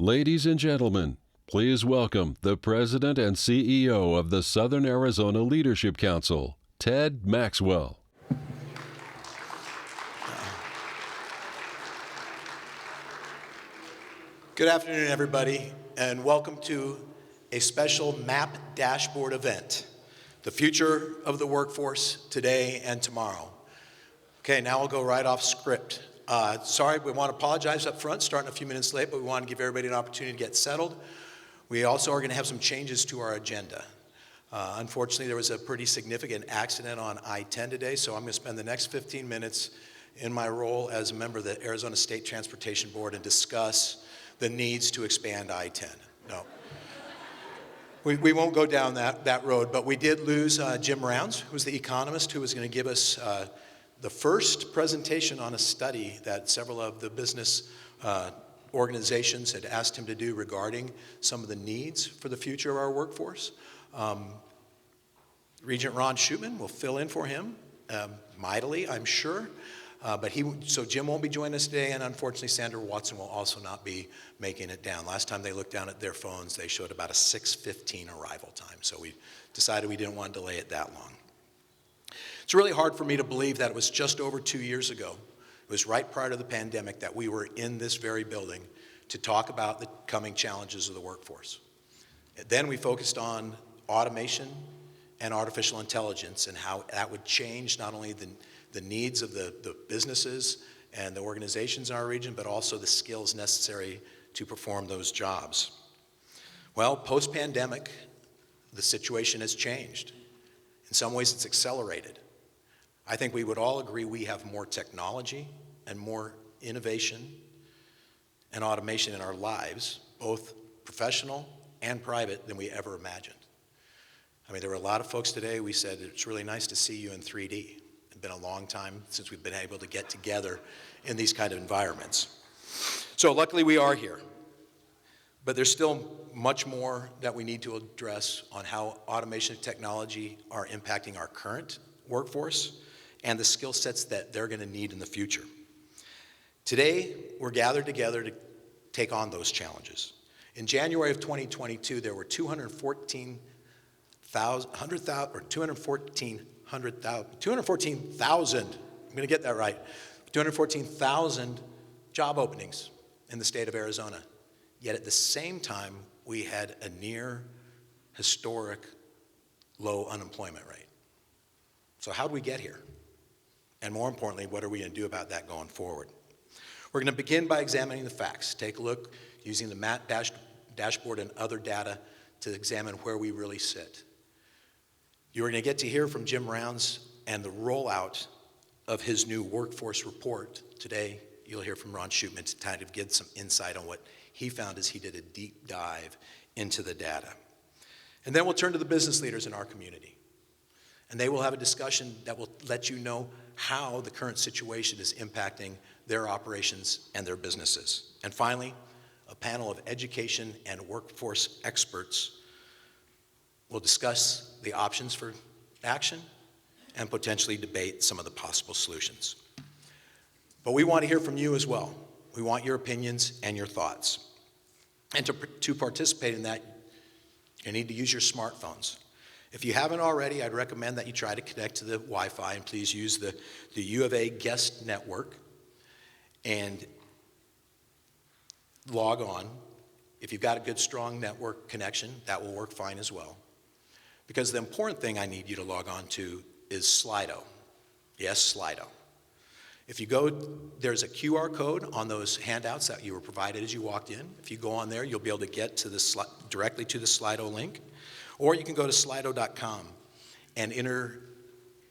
Ladies and gentlemen, please welcome the President and CEO of the Southern Arizona Leadership Council, Ted Maxwell. Good afternoon, everybody, and welcome to a special MAP Dashboard event, the future of the workforce today and tomorrow. Okay, now I'll go right off script. Sorry, we want to apologize up front, starting a few minutes late, but we want to give everybody an opportunity to get settled. We also are going to have some changes to our agenda. Unfortunately, there was a pretty significant accident on I-10 today, so I'm going to spend the next 15 minutes in my role as a member of the Arizona State Transportation Board and discuss the needs to expand I-10. No. We won't go down that road, but we did lose Jim Rounds, who's the economist who was going to give us the first presentation on a study that several of the business organizations had asked him to do regarding some of the needs for the future of our workforce. Regent Ron Schutman will fill in for him mightily, I'm sure. So Jim won't be joining us today, and unfortunately Sandra Watson will also not be making it down. Last time they looked down at their phones, they showed about a 6:15 arrival time, so we decided we didn't want to delay it that long. It's really hard for me to believe that it was just over 2 years ago, it was right prior to the pandemic, that we were in this very building to talk about the coming challenges of the workforce. And then we focused on automation and artificial intelligence and how that would change not only the needs of the businesses and the organizations in our region, but also the skills necessary to perform those jobs. Well, post-pandemic, the situation has changed. In some ways, it's accelerated. I think we would all agree we have more technology and more innovation and automation in our lives, both professional and private, than we ever imagined. I mean, there were a lot of folks today, we said, it's really nice to see you in 3D. It's been a long time since we've been able to get together in these kind of environments. So luckily we are here, but there's still much more that we need to address on how automation and technology are impacting our current workforce and the skill sets that they're going to need in the future. Today, we're gathered together to take on those challenges. In January of 2022, there were 214,000 job openings in the state of Arizona. Yet at the same time, we had a near historic low unemployment rate. So how'd we get here? And more importantly, what are we going to do about that going forward? We're going to begin by examining the facts. Take a look using the MAP dashboard and other data to examine where we really sit. You're going to get to hear from Jim Rounds and the rollout of his new workforce report. Today, you'll hear from Ron Schutman to kind of get some insight on what he found as he did a deep dive into the data. And then we'll turn to the business leaders in our community. And they will have a discussion that will let you know how the current situation is impacting their operations and their businesses. And finally, a panel of education and workforce experts will discuss the options for action and potentially debate some of the possible solutions. But we want to hear from you as well. We want your opinions and your thoughts. And to participate in that, you need to use your smartphones. If you haven't already, I'd recommend that you try to connect to the Wi-Fi, and please use the U of A guest network and log on. If you've got a good, strong network connection, that will work fine as well. Because the important thing I need you to log on to is Slido. Yes, Slido. If you go, there's a QR code on those handouts that you were provided as you walked in. If you go on there, you'll be able to get to directly to the Slido link. Or you can go to slido.com and enter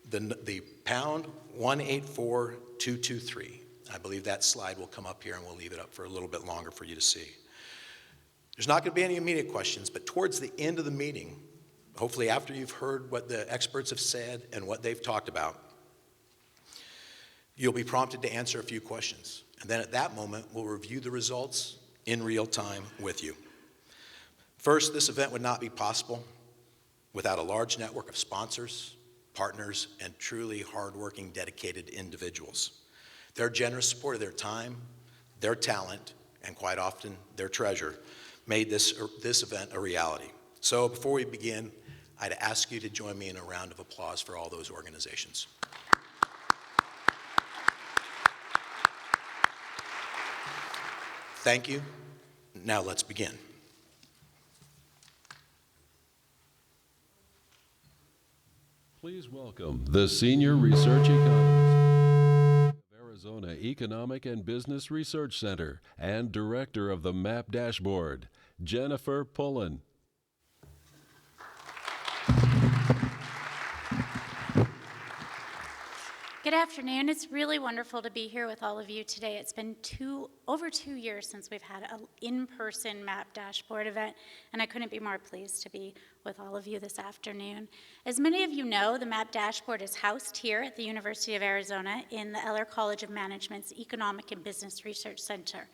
the pound 184223. I believe that slide will come up here, and we'll leave it up for a little bit longer for you to see. There's not going to be any immediate questions, but towards the end of the meeting, hopefully after you've heard what the experts have said and what they've talked about, you'll be prompted to answer a few questions. And then at that moment, we'll review the results in real time with you. First, this event would not be possible without a large network of sponsors, partners, and truly hardworking, dedicated individuals. Their generous support of their time, their talent, and quite often their treasurer, made this event a reality. So before we begin, I'd ask you to join me in a round of applause for all those organizations. Thank you. Now let's begin. Please welcome the Senior Research Economist of Arizona Economic and Business Research Center and Director of the MAP Dashboard, Jennifer Pullen. Good afternoon. It's really wonderful to be here with all of you today. It's been over 2 years since we've had an in-person MAP Dashboard event, and I couldn't be more pleased to be with all of you this afternoon. As many of you know, the MAP Dashboard is housed here at the University of Arizona in the Eller College of Management's Economic and Business Research Center.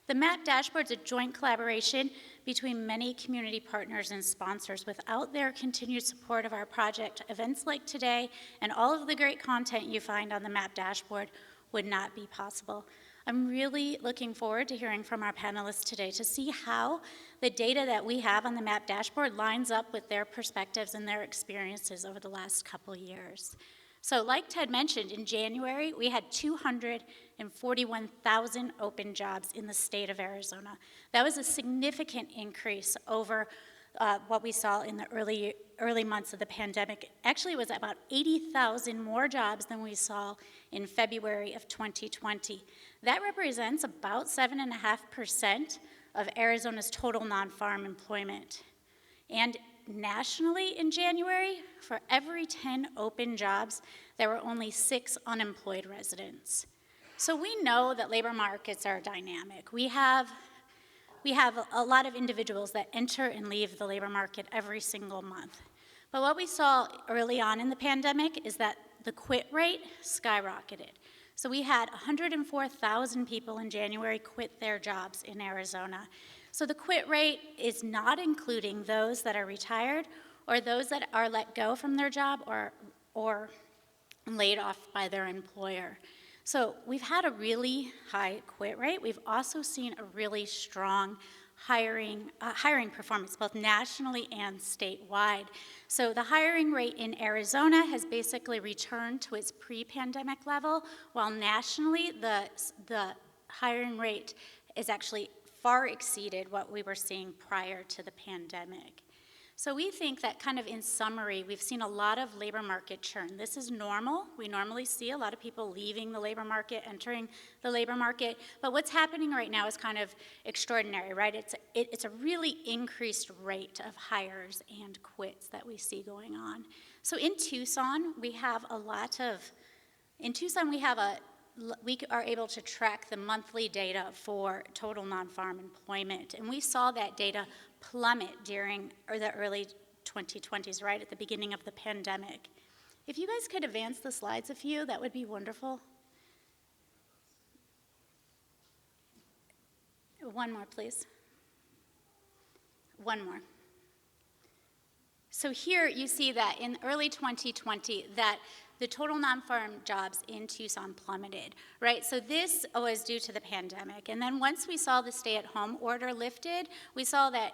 The MAP Dashboard is a joint collaboration between many community partners and sponsors. Without their continued support of our project, events like today and all of the great content you find on the MAP Dashboard would not be possible. I'm really looking forward to hearing from our panelists today to see how the data that we have on the MAP Dashboard lines up with their perspectives and their experiences over the last couple years. So like Ted mentioned, in January, we had 241,000 open jobs in the state of Arizona. That was a significant increase over what we saw in the early months of the pandemic. Actually, it was about 80,000 more jobs than we saw in February of 2020. That represents about 7.5% of Arizona's total non-farm employment. And nationally in January, for every 10 open jobs, there were only 6 unemployed residents. So we know that labor markets are dynamic. We have a lot of individuals that enter and leave the labor market every single month. But what we saw early on in the pandemic is that the quit rate skyrocketed. So we had 104,000 people in January quit their jobs in Arizona. So the quit rate is not including those that are retired or those that are let go from their job or laid off by their employer. So we've had a really high quit rate. We've also seen a really strong hiring performance, both nationally and statewide. So the hiring rate in Arizona has basically returned to its pre-pandemic level, while nationally the hiring rate is actually far exceeded what we were seeing prior to the pandemic. So we think that kind of in summary, we've seen a lot of labor market churn. This is normal. We normally see a lot of people leaving the labor market, entering the labor market. But what's happening right now is kind of extraordinary, right? It's a really increased rate of hires and quits that we see going on. So in Tucson, we are able to track the monthly data for total non-farm employment. And we saw that data plummet during the early 2020s, right at the beginning of the pandemic. If you guys could advance the slides a few, that would be wonderful. One more, please. One more. So here you see that in early 2020 that the total non-farm jobs in Tucson plummeted, right? So this was due to the pandemic. And then once we saw the stay-at-home order lifted, we saw that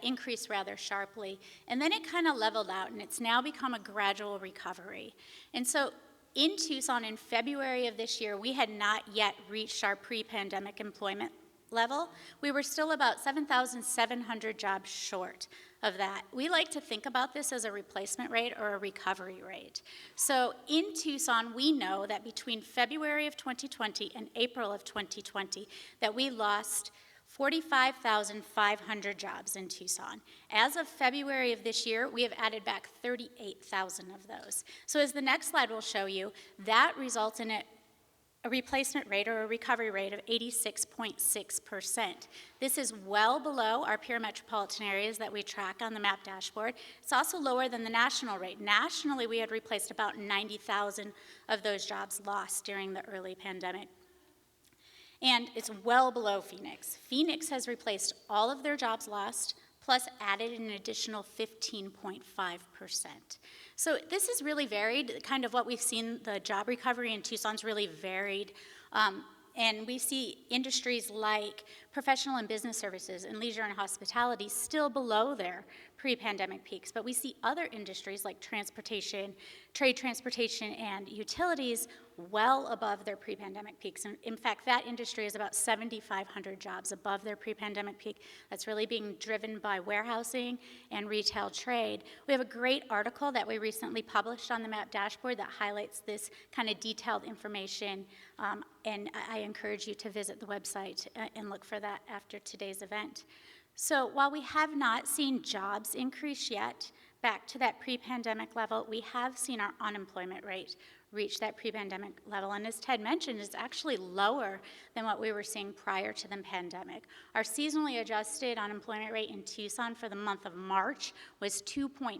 increased rather sharply. And then it kind of leveled out, and it's now become a gradual recovery. And so in Tucson in February of this year, we had not yet reached our pre-pandemic employment level. We were still about 7,700 jobs short of that. We like to think about this as a replacement rate or a recovery rate. So in Tucson, we know that between February of 2020 and April of 2020, that we lost 45,500 jobs in Tucson. As of February of this year, we have added back 38,000 of those. So as the next slide will show you, that results in a replacement rate or a recovery rate of 86.6%. This is well below our peer metropolitan areas that we track on the MAP dashboard. It's also lower than the national rate. Nationally, we had replaced about 90,000 of those jobs lost during the early pandemic. And it's well below Phoenix. Phoenix has replaced all of their jobs lost, plus added an additional 15.5%. So this is really varied, kind of what we've seen, the job recovery in Tucson's really varied And we see industries like professional and business services and leisure and hospitality still below their pre-pandemic peaks. But we see other industries like transportation, trade transportation, and utilities well above their pre-pandemic peaks. And in fact, that industry is about 7,500 jobs above their pre-pandemic peak. That's really being driven by warehousing and retail trade. We have a great article that we recently published on the MAP dashboard that highlights this kind of detailed information, and I encourage you to visit the website and look for that after today's event. So while we have not seen jobs increase yet back to that pre-pandemic level, we have seen our unemployment rate reach that pre-pandemic level. And as Ted mentioned, it's actually lower than what we were seeing prior to the pandemic. Our seasonally adjusted unemployment rate in Tucson for the month of March was 2.9%.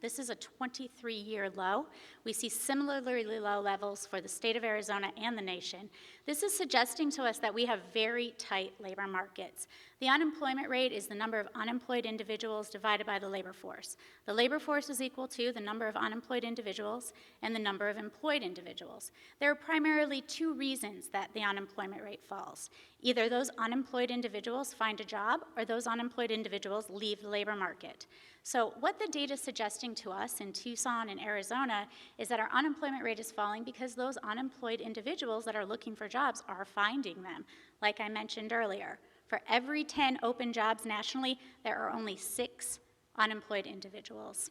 This is a 23-year low. We see similarly low levels for the state of Arizona and the nation. This is suggesting to us that we have very tight labor markets. The unemployment rate is the number of unemployed individuals divided by the labor force. The labor force is equal to the number of unemployed individuals and the number of employed individuals. There are primarily two reasons that the unemployment rate falls. Either those unemployed individuals find a job or those unemployed individuals leave the labor market. So what the data is suggesting to us in Tucson and Arizona is that our unemployment rate is falling because those unemployed individuals that are looking for jobs are finding them. Like I mentioned earlier, for every 10 open jobs nationally, there are only 6 unemployed individuals.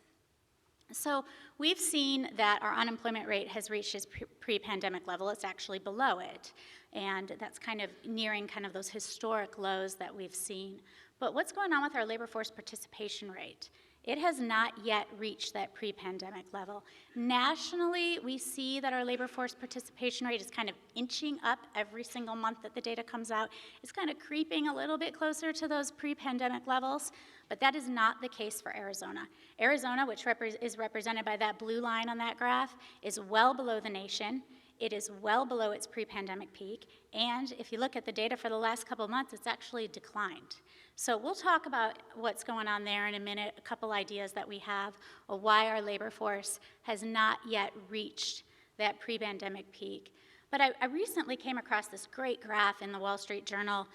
So we've seen that our unemployment rate has reached its pre-pandemic level. It's actually below it, and that's kind of nearing kind of those historic lows that we've seen. But what's going on with our labor force participation rate? It has not yet reached that pre-pandemic level. Nationally, we see that our labor force participation rate is kind of inching up every single month that the data comes out. It's kind of creeping a little bit closer to those pre-pandemic levels, but that is not the case for Arizona. Arizona, which is represented by that blue line on that graph, is well below the nation. It is well below its pre-pandemic peak, and if you look at the data for the last couple of months, it's actually declined. So we'll talk about what's going on there in a minute, a couple ideas that we have of why our labor force has not yet reached that pre-pandemic peak. But I recently came across this great graph in the Wall Street Journal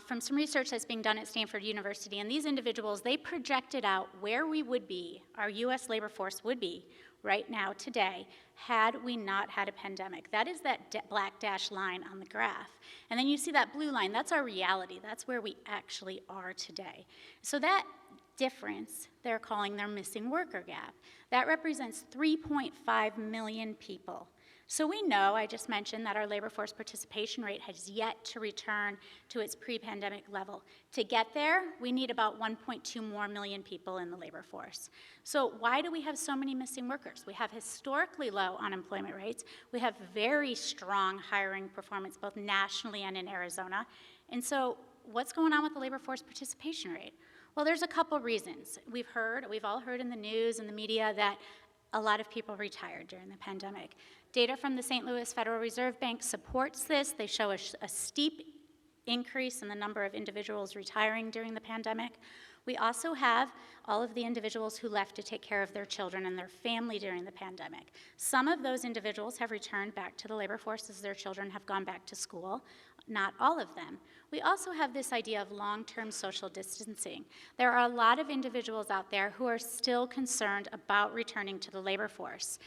from some research that's being done at Stanford University, and these individuals, they projected out where we would be, our US labor force would be right now today, had we not had a pandemic. That is that black dashed line on the graph. And then you see that blue line, that's our reality. That's where we actually are today. So that difference, they're calling their missing worker gap. That represents 3.5 million people. So we know, I just mentioned, that our labor force participation rate has yet to return to its pre-pandemic level. To get there, we need about 1.2 more million people in the labor force. So why do we have so many missing workers? We have historically low unemployment rates. We have very strong hiring performance, both nationally and in Arizona. And so what's going on with the labor force participation rate? Well, there's a couple reasons. We've all heard in the news and the media that a lot of people retired during the pandemic. Data from the St. Louis Federal Reserve Bank supports this. They show a steep increase in the number of individuals retiring during the pandemic. We also have all of the individuals who left to take care of their children and their family during the pandemic. Some of those individuals have returned back to the labor force as their children have gone back to school, not all of them. We also have this idea of long-term social distancing. There are a lot of individuals out there who are still concerned about returning to the labor force.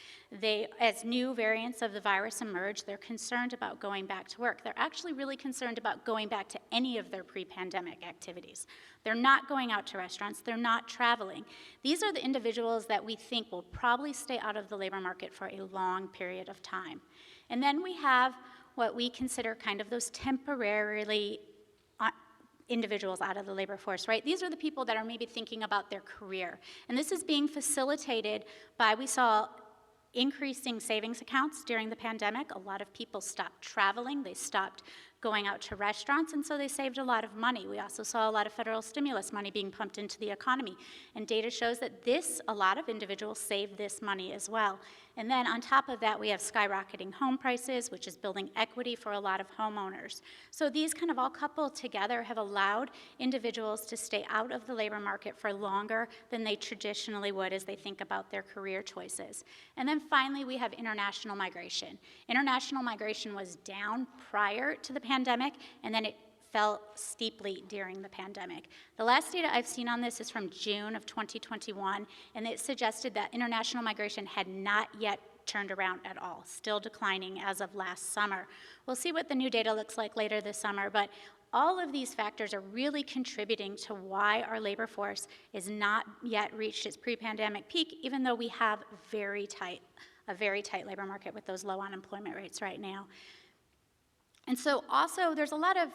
As new variants of the virus emerge, they're concerned about going back to work. They're actually really concerned about going back to any of their pre-pandemic activities. They're not going out to restaurants. They're not traveling. These are the individuals that we think will probably stay out of the labor market for a long period of time. And then we have what we consider kind of those temporarily individuals out of the labor force, right? These are the people that are maybe thinking about their career. And this is being facilitated by, we saw increasing savings accounts during the pandemic. A lot of people stopped traveling. They stopped going out to restaurants, and so they saved a lot of money. We also saw a lot of federal stimulus money being pumped into the economy. And data shows that a lot of individuals saved this money as well. And then on top of that, we have skyrocketing home prices, which is building equity for a lot of homeowners. So these kind of all coupled together have allowed individuals to stay out of the labor market for longer than they traditionally would as they think about their career choices. And then finally, we have international migration. International migration was down prior to the pandemic, and then it fell steeply during the pandemic. The last data I've seen on this is from June of 2021, and it suggested that international migration had not yet turned around at all, still declining as of last summer. We'll see what the new data looks like later this summer, but all of these factors are really contributing to why our labor force is not yet reached its pre-pandemic peak, even though we have a very tight labor market with those low unemployment rates right now. And so also there's a lot of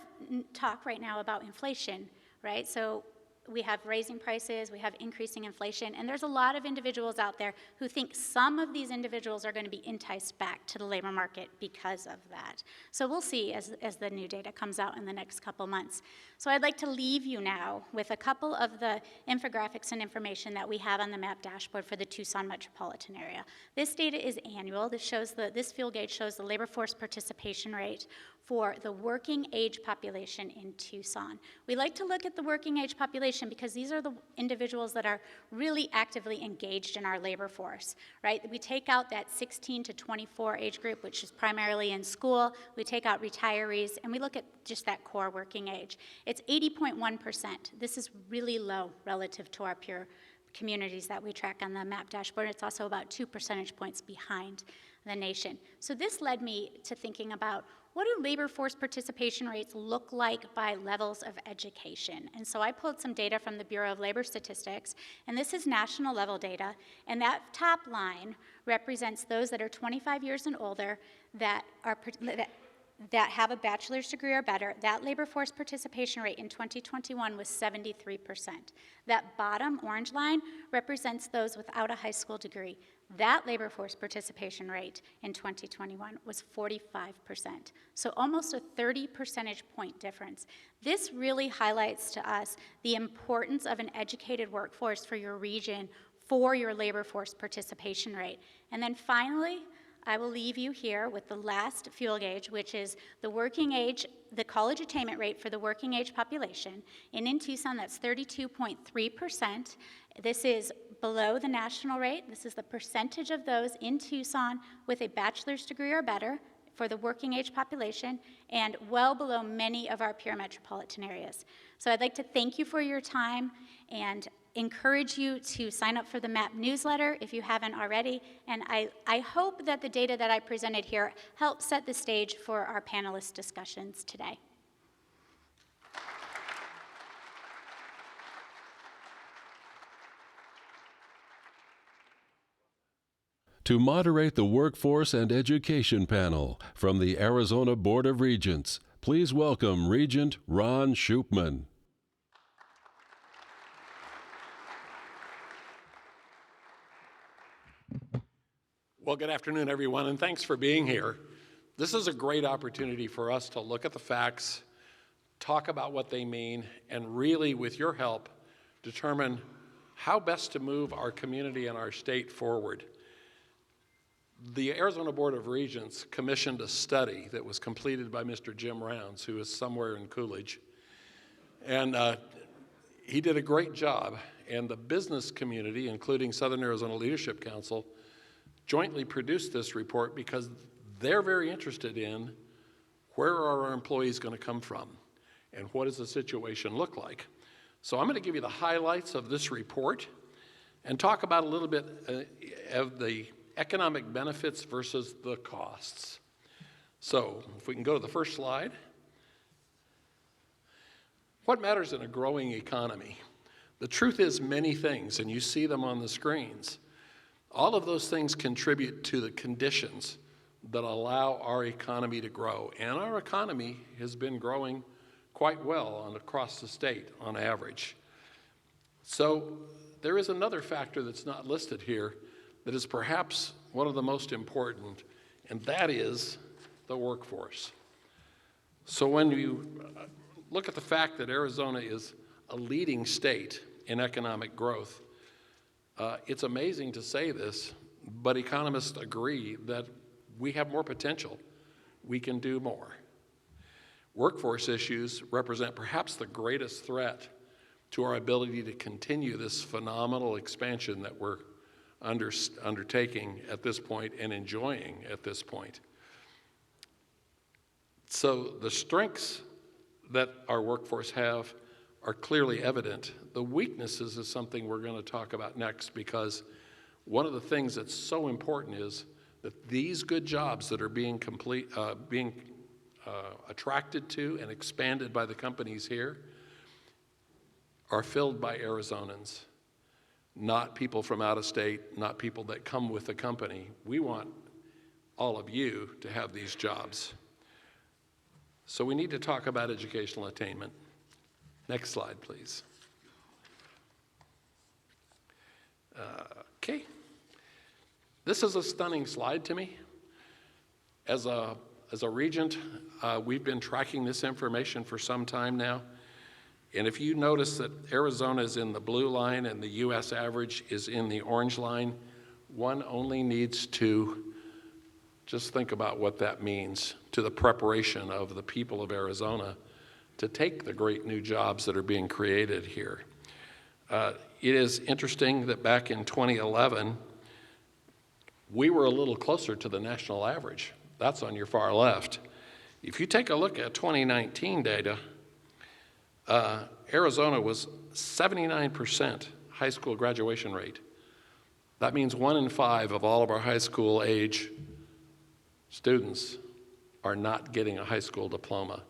talk right now about inflation, right? So we have raising prices, we have increasing inflation, and there's a lot of individuals out there who think some of these individuals are going to be enticed back to the labor market because of that. So we'll see as the new data comes out in the next couple months. So I'd like to leave you now with a couple of the infographics and information that we have on the MAP dashboard for the Tucson metropolitan area. This data is annual. This field gauge shows the labor force participation rate for the working age population in Tucson. We like to look at the working age population because these are the individuals that are really actively engaged in our labor force, right? We take out that 16 to 24 age group, which is primarily in school. We take out retirees, and we look at just that core working age. It's 80.1%. This is really low relative to our peer communities that we track on the MAP dashboard. It's also about 2 percentage points behind the nation. So this led me to thinking about what do labor force participation rates look like by levels of education? And so I pulled some data from the Bureau of Labor Statistics, and this is national level data, and that top line represents those that are 25 years and older that have a bachelor's degree or better. That labor force participation rate in 2021 was 73%. That bottom orange line represents those without a high school degree. That labor force participation rate in 2021 was 45%. So almost a 30 percentage point difference. This really highlights to us the importance of an educated workforce for your region for your labor force participation rate. And then finally, I will leave you here with the last fuel gauge, which is the working age, the college attainment rate for the working age population. And in Tucson, that's 32.3%. This is below the national rate. This is the percentage of those in Tucson with a bachelor's degree or better for the working age population, and well below many of our peer metropolitan areas. So I'd like to thank you for your time and encourage you to sign up for the MAP newsletter if you haven't already. And I hope that the data that I presented here helps set the stage for our panelist discussions today. To moderate the Workforce and Education Panel from the Arizona Board of Regents, please welcome Regent Ron Schupman. Well, good afternoon, everyone, and thanks for being here. This is a great opportunity for us to look at the facts, talk about what they mean, and really, with your help, determine how best to move our community and our state forward. The Arizona Board of Regents commissioned a study that was completed by Mr. Jim Rounds, who is somewhere in Coolidge. And he did a great job, and the business community, including Southern Arizona Leadership Council, jointly produced this report because they're very interested in where are our employees going to come from and what does the situation look like. So I'm going to give you the highlights of this report and talk about a little bit of the economic benefits versus the costs. So if we can go to the first slide. What matters in a growing economy? The truth is many things, and you see them on the screens. All of those things contribute to the conditions that allow our economy to grow. And our economy has been growing quite well across the state on average. So there is another factor that's not listed here that is perhaps one of the most important, and that is the workforce. So when you look at the fact that Arizona is a leading state in economic growth, it's amazing to say this, but economists agree that we have more potential. We can do more. Workforce issues represent perhaps the greatest threat to our ability to continue this phenomenal expansion that we're undertaking at this point and enjoying at this point. So the strengths that our workforce have are clearly evident. The weaknesses is something we're going to talk about next, because one of the things that's so important is that these good jobs that are being attracted to and expanded by the companies here are filled by Arizonans, not people from out of state, not people that come with the company. We want all of you to have these jobs. So we need to talk about educational attainment. Next slide, please. Okay. This is a stunning slide to me. As a regent, we've been tracking this information for some time now. And if you notice that Arizona is in the blue line and the US average is in the orange line, one only needs to just think about what that means to the preparation of the people of Arizona to take the great new jobs that are being created here. It is interesting that back in 2011, we were a little closer to the national average. That's on your far left. If you take a look at 2019 data, Arizona was 79% high school graduation rate. That means 1 in 5 of all of our high school age students are not getting a high school diploma.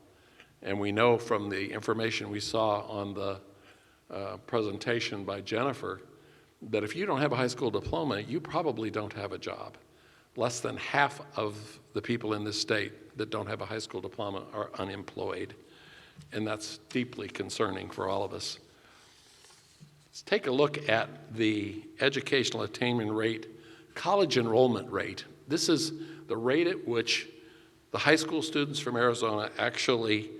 And we know from the information we saw on the presentation by Jennifer that if you don't have a high school diploma, you probably don't have a job. Less than half of the people in this state that don't have a high school diploma are unemployed. And that's deeply concerning for all of us. Let's take a look at the educational attainment rate, college enrollment rate. This is the rate at which the high school students from Arizona actually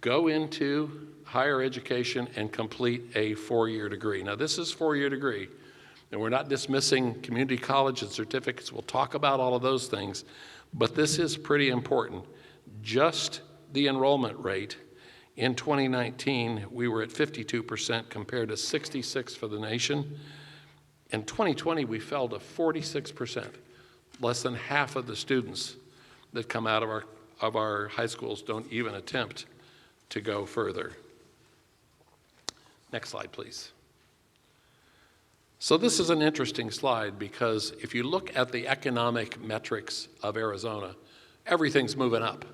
go into higher education and complete a 4-year degree. Now, this is a 4-year degree, and we're not dismissing community college and certificates. We'll talk about all of those things, but this is pretty important. Just the enrollment rate, in 2019, we were at 52% compared to 66% for the nation. In 2020, we fell to 46%. Less than half of the students that come out of our high schools don't even attempt to go further. Next slide, please. So this is an interesting slide because if you look at the economic metrics of Arizona, everything's moving up.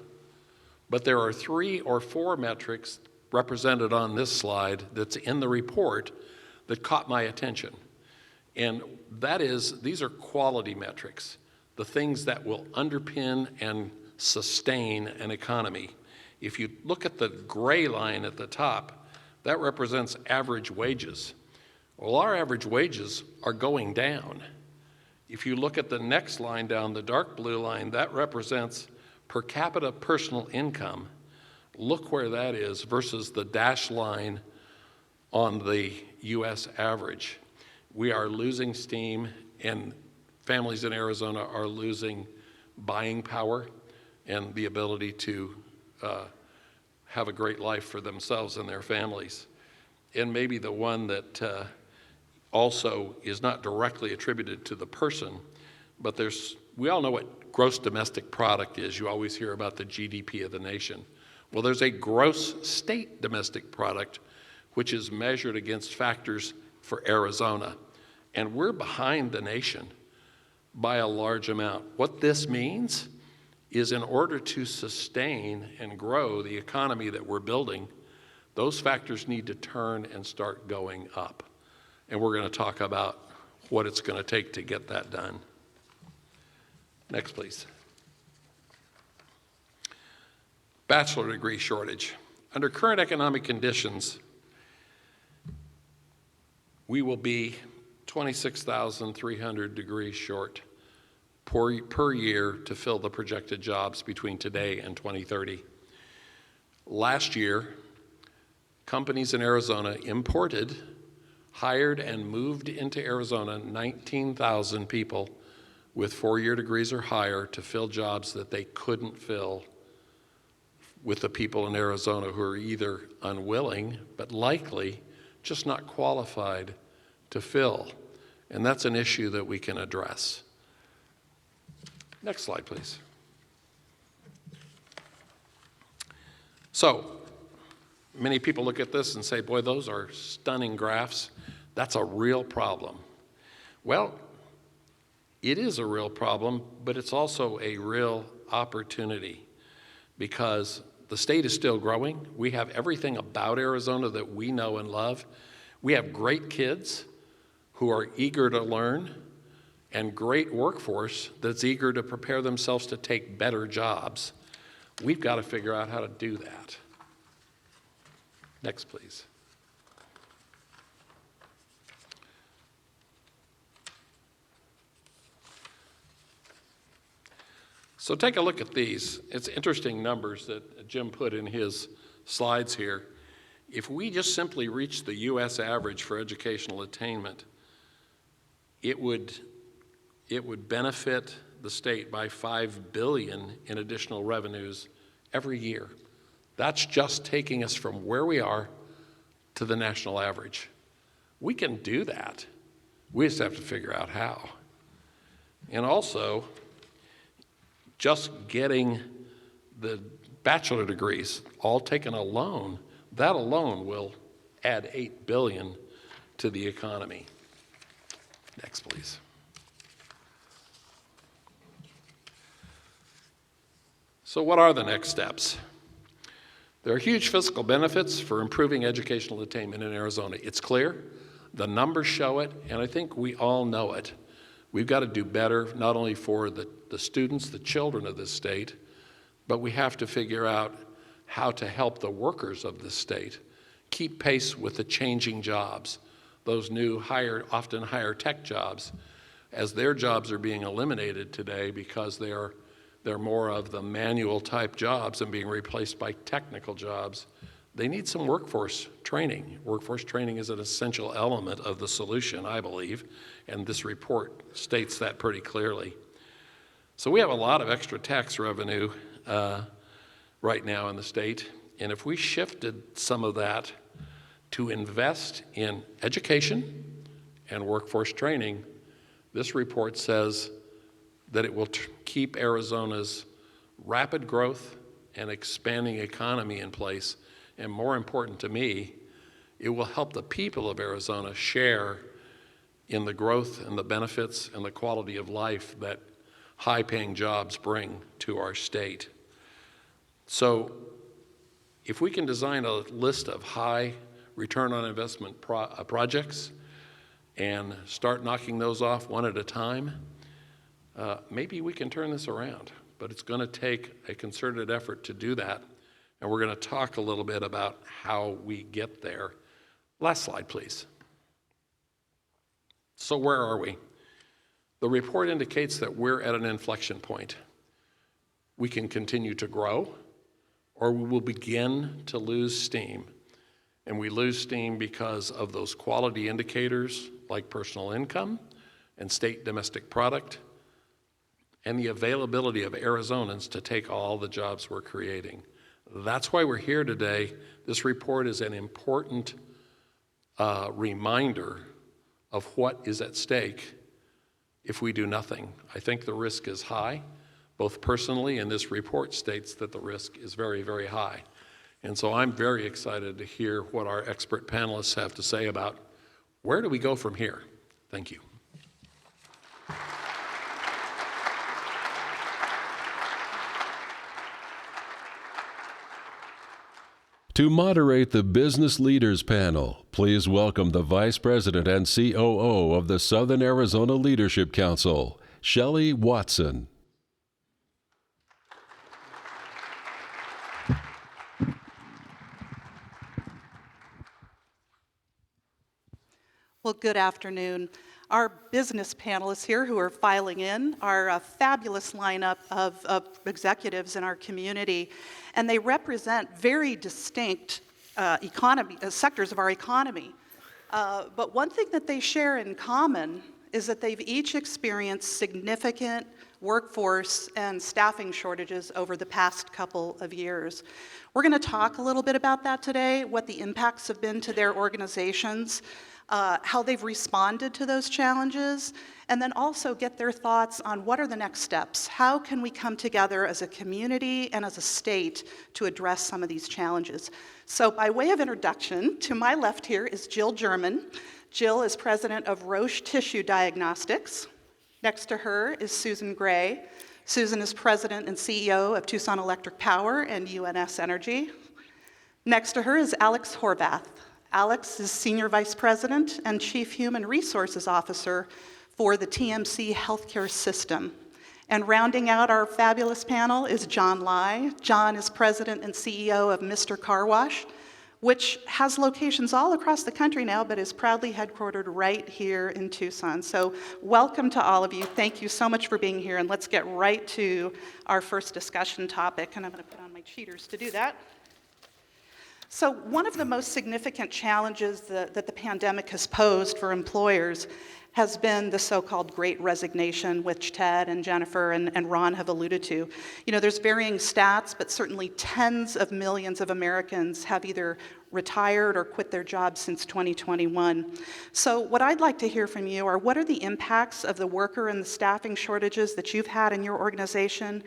But there are 3 or 4 metrics represented on this slide that's in the report that caught my attention. And that is, these are quality metrics, the things that will underpin and sustain an economy. If you look at the gray line at the top, that represents average wages. Well, our average wages are going down. If you look at the next line down, the dark blue line, that represents per capita personal income. Look where that is versus the dashed line on the US average. We are losing steam, and families in Arizona are losing buying power and the ability to have a great life for themselves and their families. And maybe the one that also is not directly attributed to the person, but we all know what gross domestic product is. You always hear about the GDP of the nation. Well, there's a gross state domestic product, which is measured against factors for Arizona. And we're behind the nation by a large amount. What this means is in order to sustain and grow the economy that we're building, those factors need to turn and start going up. And we're going to talk about what it's going to take to get that done. Next, please. Bachelor degree shortage. Under current economic conditions, we will be 26,300 degrees short per year to fill the projected jobs between today and 2030. Last year, companies in Arizona imported, hired, and moved into Arizona 19,000 people with 4-year degrees or higher to fill jobs that they couldn't fill with the people in Arizona who are either unwilling, but likely just not qualified to fill. And that's an issue that we can address. Next slide, please. So, many people look at this and say, boy, those are stunning graphs. That's a real problem. Well, it is a real problem, but it's also a real opportunity because the state is still growing. We have everything about Arizona that we know and love. We have great kids who are eager to learn and great workforce that's eager to prepare themselves to take better jobs. We've got to figure out how to do that. Next, please. So take a look at these. It's interesting numbers that Jim put in his slides here. If we just simply reach the U.S. average for educational attainment, it would benefit the state by $5 billion in additional revenues every year. That's just taking us from where we are to the national average. We can do that. We just have to figure out how. And also, just getting the bachelor degrees all taken alone, that alone will add $8 billion to the economy. Next, please. So what are the next steps? There are huge fiscal benefits for improving educational attainment in Arizona. It's clear, the numbers show it, and I think we all know it. We've got to do better, not only for the students, the children of this state, but we have to figure out how to help the workers of this state keep pace with the changing jobs, those new often higher tech jobs, as their jobs are being eliminated today because they're more of the manual type jobs and being replaced by technical jobs. They need some workforce training. Workforce training is an essential element of the solution, I believe, and this report states that pretty clearly. So we have a lot of extra tax revenue right now in the state, and if we shifted some of that to invest in education and workforce training, this report says that it will keep Arizona's rapid growth and expanding economy in place, and more important to me, it will help the people of Arizona share in the growth and the benefits and the quality of life that high-paying jobs bring to our state. So if we can design a list of high return on investment projects and start knocking those off one at a time, maybe we can turn this around. But it's going to take a concerted effort to do that, and we're going to talk a little bit about how we get there. Last slide, please. So where are we? The report indicates that we're at an inflection point. We can continue to grow, or we will begin to lose steam. And we lose steam because of those quality indicators like personal income and state domestic product and the availability of Arizonans to take all the jobs we're creating. That's why we're here today. This report is an important reminder of what is at stake if we do nothing. I think the risk is high, both personally, and this report states that the risk is very, very high. And so I'm very excited to hear what our expert panelists have to say about where do we go from here. Thank you. To moderate the Business Leaders Panel, please welcome the Vice President and COO of the Southern Arizona Leadership Council, Shelley Watson. Well, good afternoon. Our business panelists here who are filing in are a fabulous lineup of executives in our community, and they represent very distinct sectors of our economy. But one thing that they share in common is that they've each experienced significant workforce and staffing shortages over the past couple of years. We're going to talk a little bit about that today, what the impacts have been to their organizations, how they've responded to those challenges, and then also get their thoughts on what are the next steps. How can we come together as a community and as a state to address some of these challenges? So by way of introduction, to my left here is Jill German. Jill is president of Roche Tissue Diagnostics. Next to her is Susan Gray. Susan is president and CEO of Tucson Electric Power and UNS Energy. Next to her is Alex Horvath. Alex is senior vice president and chief human resources officer for the TMC healthcare system. And rounding out our fabulous panel is John Lai. John is president and CEO of Mr. Car Wash, which has locations all across the country now, but is proudly headquartered right here in Tucson. So welcome to all of you. Thank you so much for being here, and let's get right to our first discussion topic, and I'm gonna put on my cheaters to do that. So one of the most significant challenges that the pandemic has posed for employers has been the so-called Great Resignation, which Ted and Jennifer and Ron have alluded to. You know, there's varying stats, but certainly tens of millions of Americans have either retired or quit their jobs since 2021. So what I'd like to hear from you are, what are the impacts of the worker and the staffing shortages that you've had in your organization?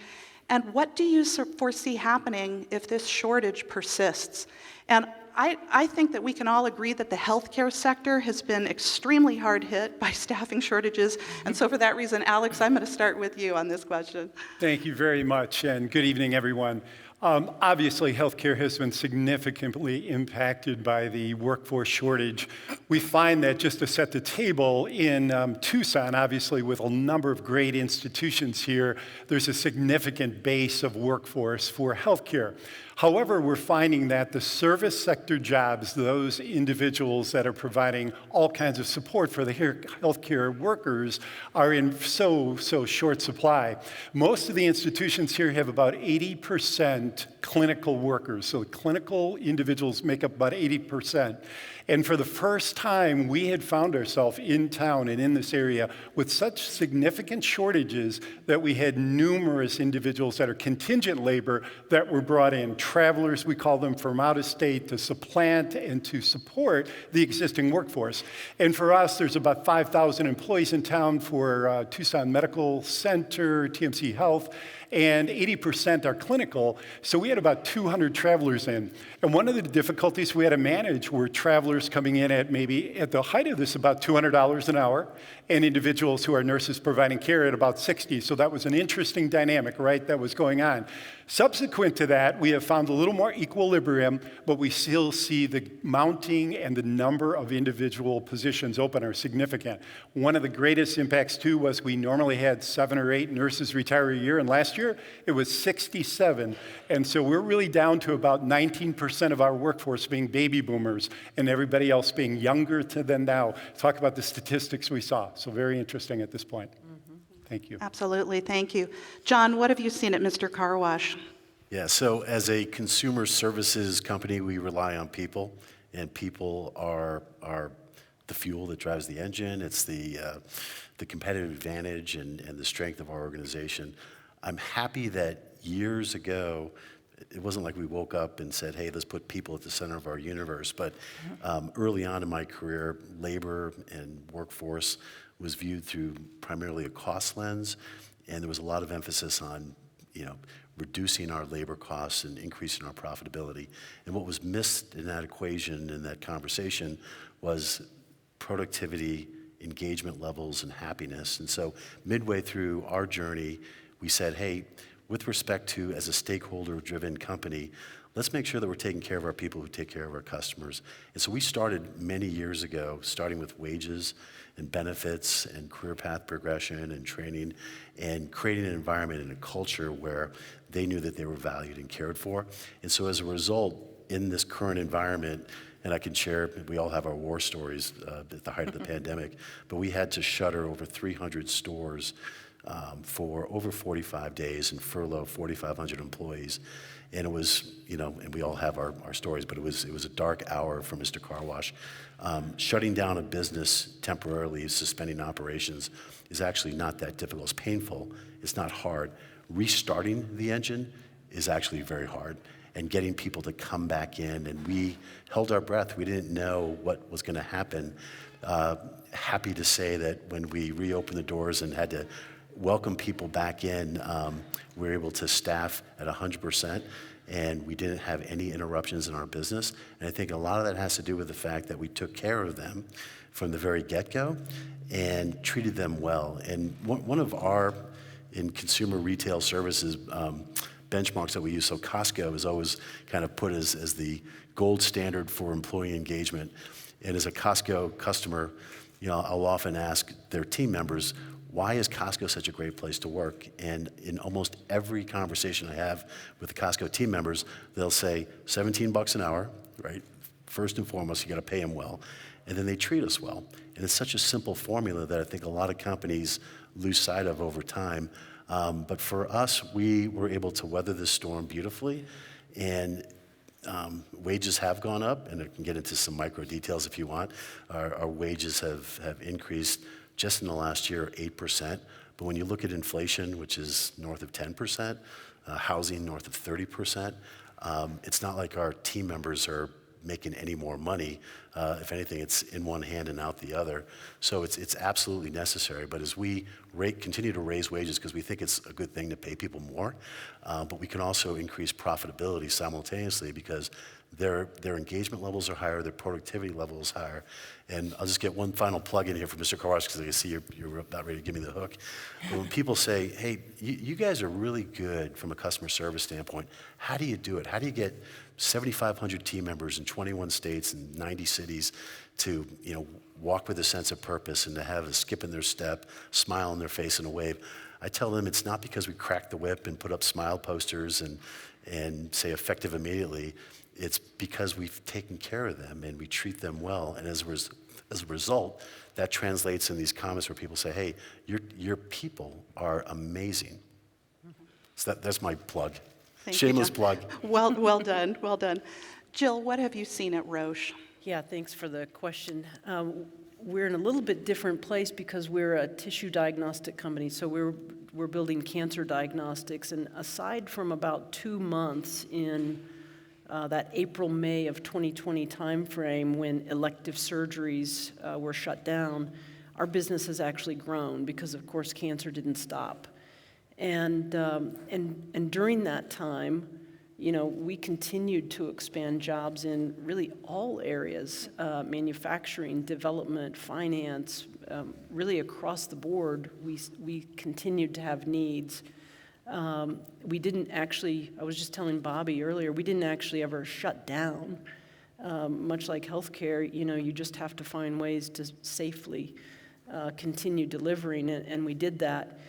And what do you foresee happening if this shortage persists? And I think that we can all agree that the healthcare sector has been extremely hard hit by staffing shortages. And so for that reason, Alex, I'm going to start with you on this question. Thank you very much, and good evening, everyone. Obviously, healthcare has been significantly impacted by the workforce shortage. We find that, just to set the table, in Tucson, obviously with a number of great institutions here, there's a significant base of workforce for healthcare. However, we're finding that the service sector jobs, those individuals that are providing all kinds of support for the healthcare workers, are in so short supply. Most of the institutions here have about 80% clinical workers, so clinical individuals make up about 80%. And for the first time, we had found ourselves in town and in this area with such significant shortages that we had numerous individuals that are contingent labor that were brought in, travelers, we call them, from out of state to supplant and to support the existing workforce. And for us, there's about 5,000 employees in town for Tucson Medical Center, TMC Health, and 80% are clinical, so we had about 200 travelers in. And one of the difficulties we had to manage were travelers coming in at maybe, at the height of this, about $200 an hour, and individuals who are nurses providing care at about $60. So that was an interesting dynamic, right, that was going on. Subsequent to that, we have found a little more equilibrium, but we still see the mounting and the number of individual positions open are significant. One of the greatest impacts, too, was we normally had 7 or 8 nurses retire a year, and last year it was 67. And so we're really down to about 19% of our workforce being baby boomers, and everybody else being younger than now. Talk about the statistics we saw. So very interesting at this point. Thank you. Absolutely, thank you. John, what have you seen at Mr. Car Wash? Yeah, so as a consumer services company, we rely on people, and people are the fuel that drives the engine. It's the competitive advantage and the strength of our organization. I'm happy that years ago, it wasn't like we woke up and said, hey, let's put people at the center of our universe. But early on in my career, labor and workforce was viewed through primarily a cost lens, and there was a lot of emphasis on, reducing our labor costs and increasing our profitability. And what was missed in that equation, in that conversation, was productivity, engagement levels, and happiness. And so midway through our journey, we said, hey, with respect to, as a stakeholder-driven company, let's make sure that we're taking care of our people who take care of our customers. And so we started many years ago, starting with wages and benefits and career path progression and training, and creating an environment and a culture where they knew that they were valued and cared for. And so as a result, in this current environment, and I can share, we all have our war stories at the height of the pandemic, but we had to shutter over 300 stores for over 45 days and furlough 4,500 employees. And it was, and we all have our stories, but it was a dark hour for Mr. Car Wash. Shutting down a business temporarily, suspending operations, is actually not that difficult. It's painful. It's not hard. Restarting the engine is actually very hard, and getting people to come back in. And we held our breath. We didn't know what was going to happen. Happy to say that when we reopened the doors and had to welcome people back in, we were able to staff at 100%, and we didn't have any interruptions in our business. And I think a lot of that has to do with the fact that we took care of them from the very get-go and treated them well. And one of our, in consumer retail services, benchmarks that we use, so Costco is always kind of put as the gold standard for employee engagement. And as a Costco customer, I'll often ask their team members, why is Costco such a great place to work? And in almost every conversation I have with the Costco team members, they'll say, $17 an hour, right? First and foremost, you gotta pay them well. And then they treat us well. And it's such a simple formula that I think a lot of companies lose sight of over time. But for us, we were able to weather this storm beautifully. And wages have gone up, and I can get into some micro details if you want. Our wages have increased just in the last year 8%. But when you look at inflation, which is north of 10%, housing north of 30%, it's not like our team members are making any more money. If anything, it's in one hand and out the other. So it's absolutely necessary. But as we continue to raise wages, because we think it's a good thing to pay people more, but we can also increase profitability simultaneously because their engagement levels are higher, their productivity level is higher. And I'll just get one final plug in here for Mr. Car Wash, because I see you're about ready to give me the hook. But when people say, hey, you guys are really good from a customer service standpoint, how do you do it? How do you get 7,500 team members in 21 states and 90 cities to walk with a sense of purpose and to have a skip in their step, smile on their face, and a wave? I tell them it's not because we crack the whip and put up smile posters and say effective immediately. It's because we've taken care of them and we treat them well. And as a result, that translates in these comments where people say, hey, your people are amazing. So that's my plug. Thank you, Shameless John. plug. Well done, well done. Jill, what have you seen at Roche? Yeah, thanks for the question. We're in a little bit different place because we're a tissue diagnostic company, so we're building cancer diagnostics. And aside from about 2 months in that April-May of 2020 timeframe when elective surgeries were shut down, our business has actually grown because, of course, cancer didn't stop. And during that time, we continued to expand jobs in really all areas, manufacturing, development, finance, really across the board. We continued to have needs. We didn't actually, I was just telling Bobby earlier, we didn't actually ever shut down. Much like healthcare, you just have to find ways to safely continue delivering, and we did that.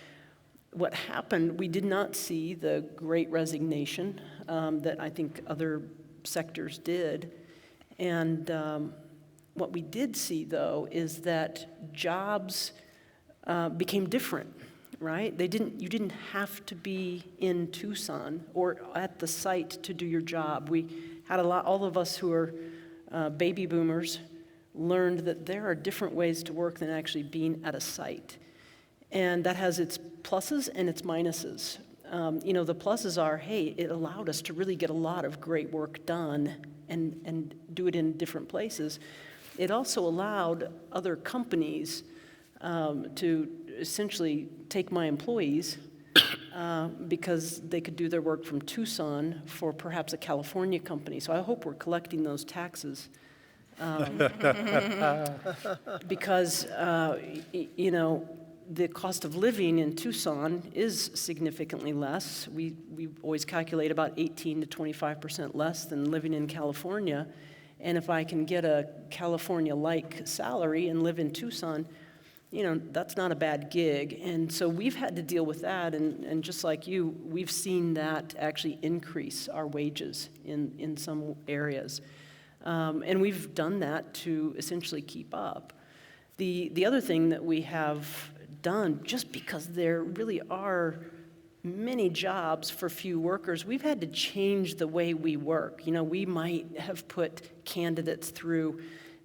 What happened, we did not see the great resignation that I think other sectors did. And what we did see, though, is that jobs became different. Right? You didn't have to be in Tucson or at the site to do your job. We had all of us who are baby boomers learned that there are different ways to work than actually being at a site. And that has its pluses and its minuses. The pluses are, hey, it allowed us to really get a lot of great work done and do it in different places. It also allowed other companies to essentially take my employees because they could do their work from Tucson for perhaps a California company. So I hope we're collecting those taxes. Because, the cost of living in Tucson is significantly less. We always calculate about 18 to 25% less than living in California. And if I can get a California-like salary and live in Tucson, that's not a bad gig. And so we've had to deal with that, and just like you, we've seen that actually increase our wages in some areas. And we've done that to essentially keep up. The other thing that we have done just because there really are many jobs for few workers. We've had to change the way we work. You know, we might have put candidates through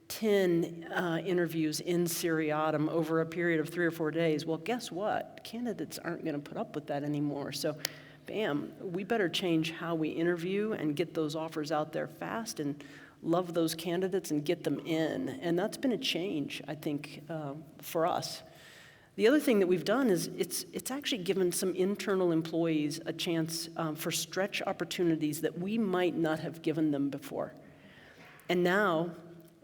10 interviews in seriatim over a period of 3 or 4 days. Well, guess what? Candidates aren't going to put up with that anymore. So, bam, we better change how we interview and get those offers out there fast and love those candidates and get them in. And that's been a change, I think, for us. The other thing that we've done is it's actually given some internal employees a chance for stretch opportunities that we might not have given them before. And now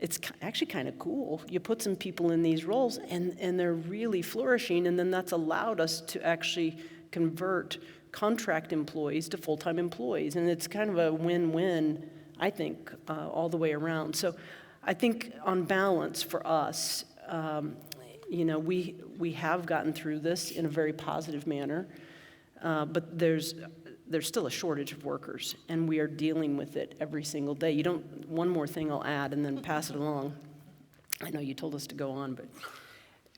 it's actually kind of cool. You put some people in these roles and they're really flourishing, and then that's allowed us to actually convert contract employees to full-time employees. And it's kind of a win-win, I think, all the way around. So I think on balance for us, you know, we have gotten through this in a very positive manner, but there's still a shortage of workers, and we are dealing with it every single day. One more thing I'll add and then pass it along. I know you told us to go on, but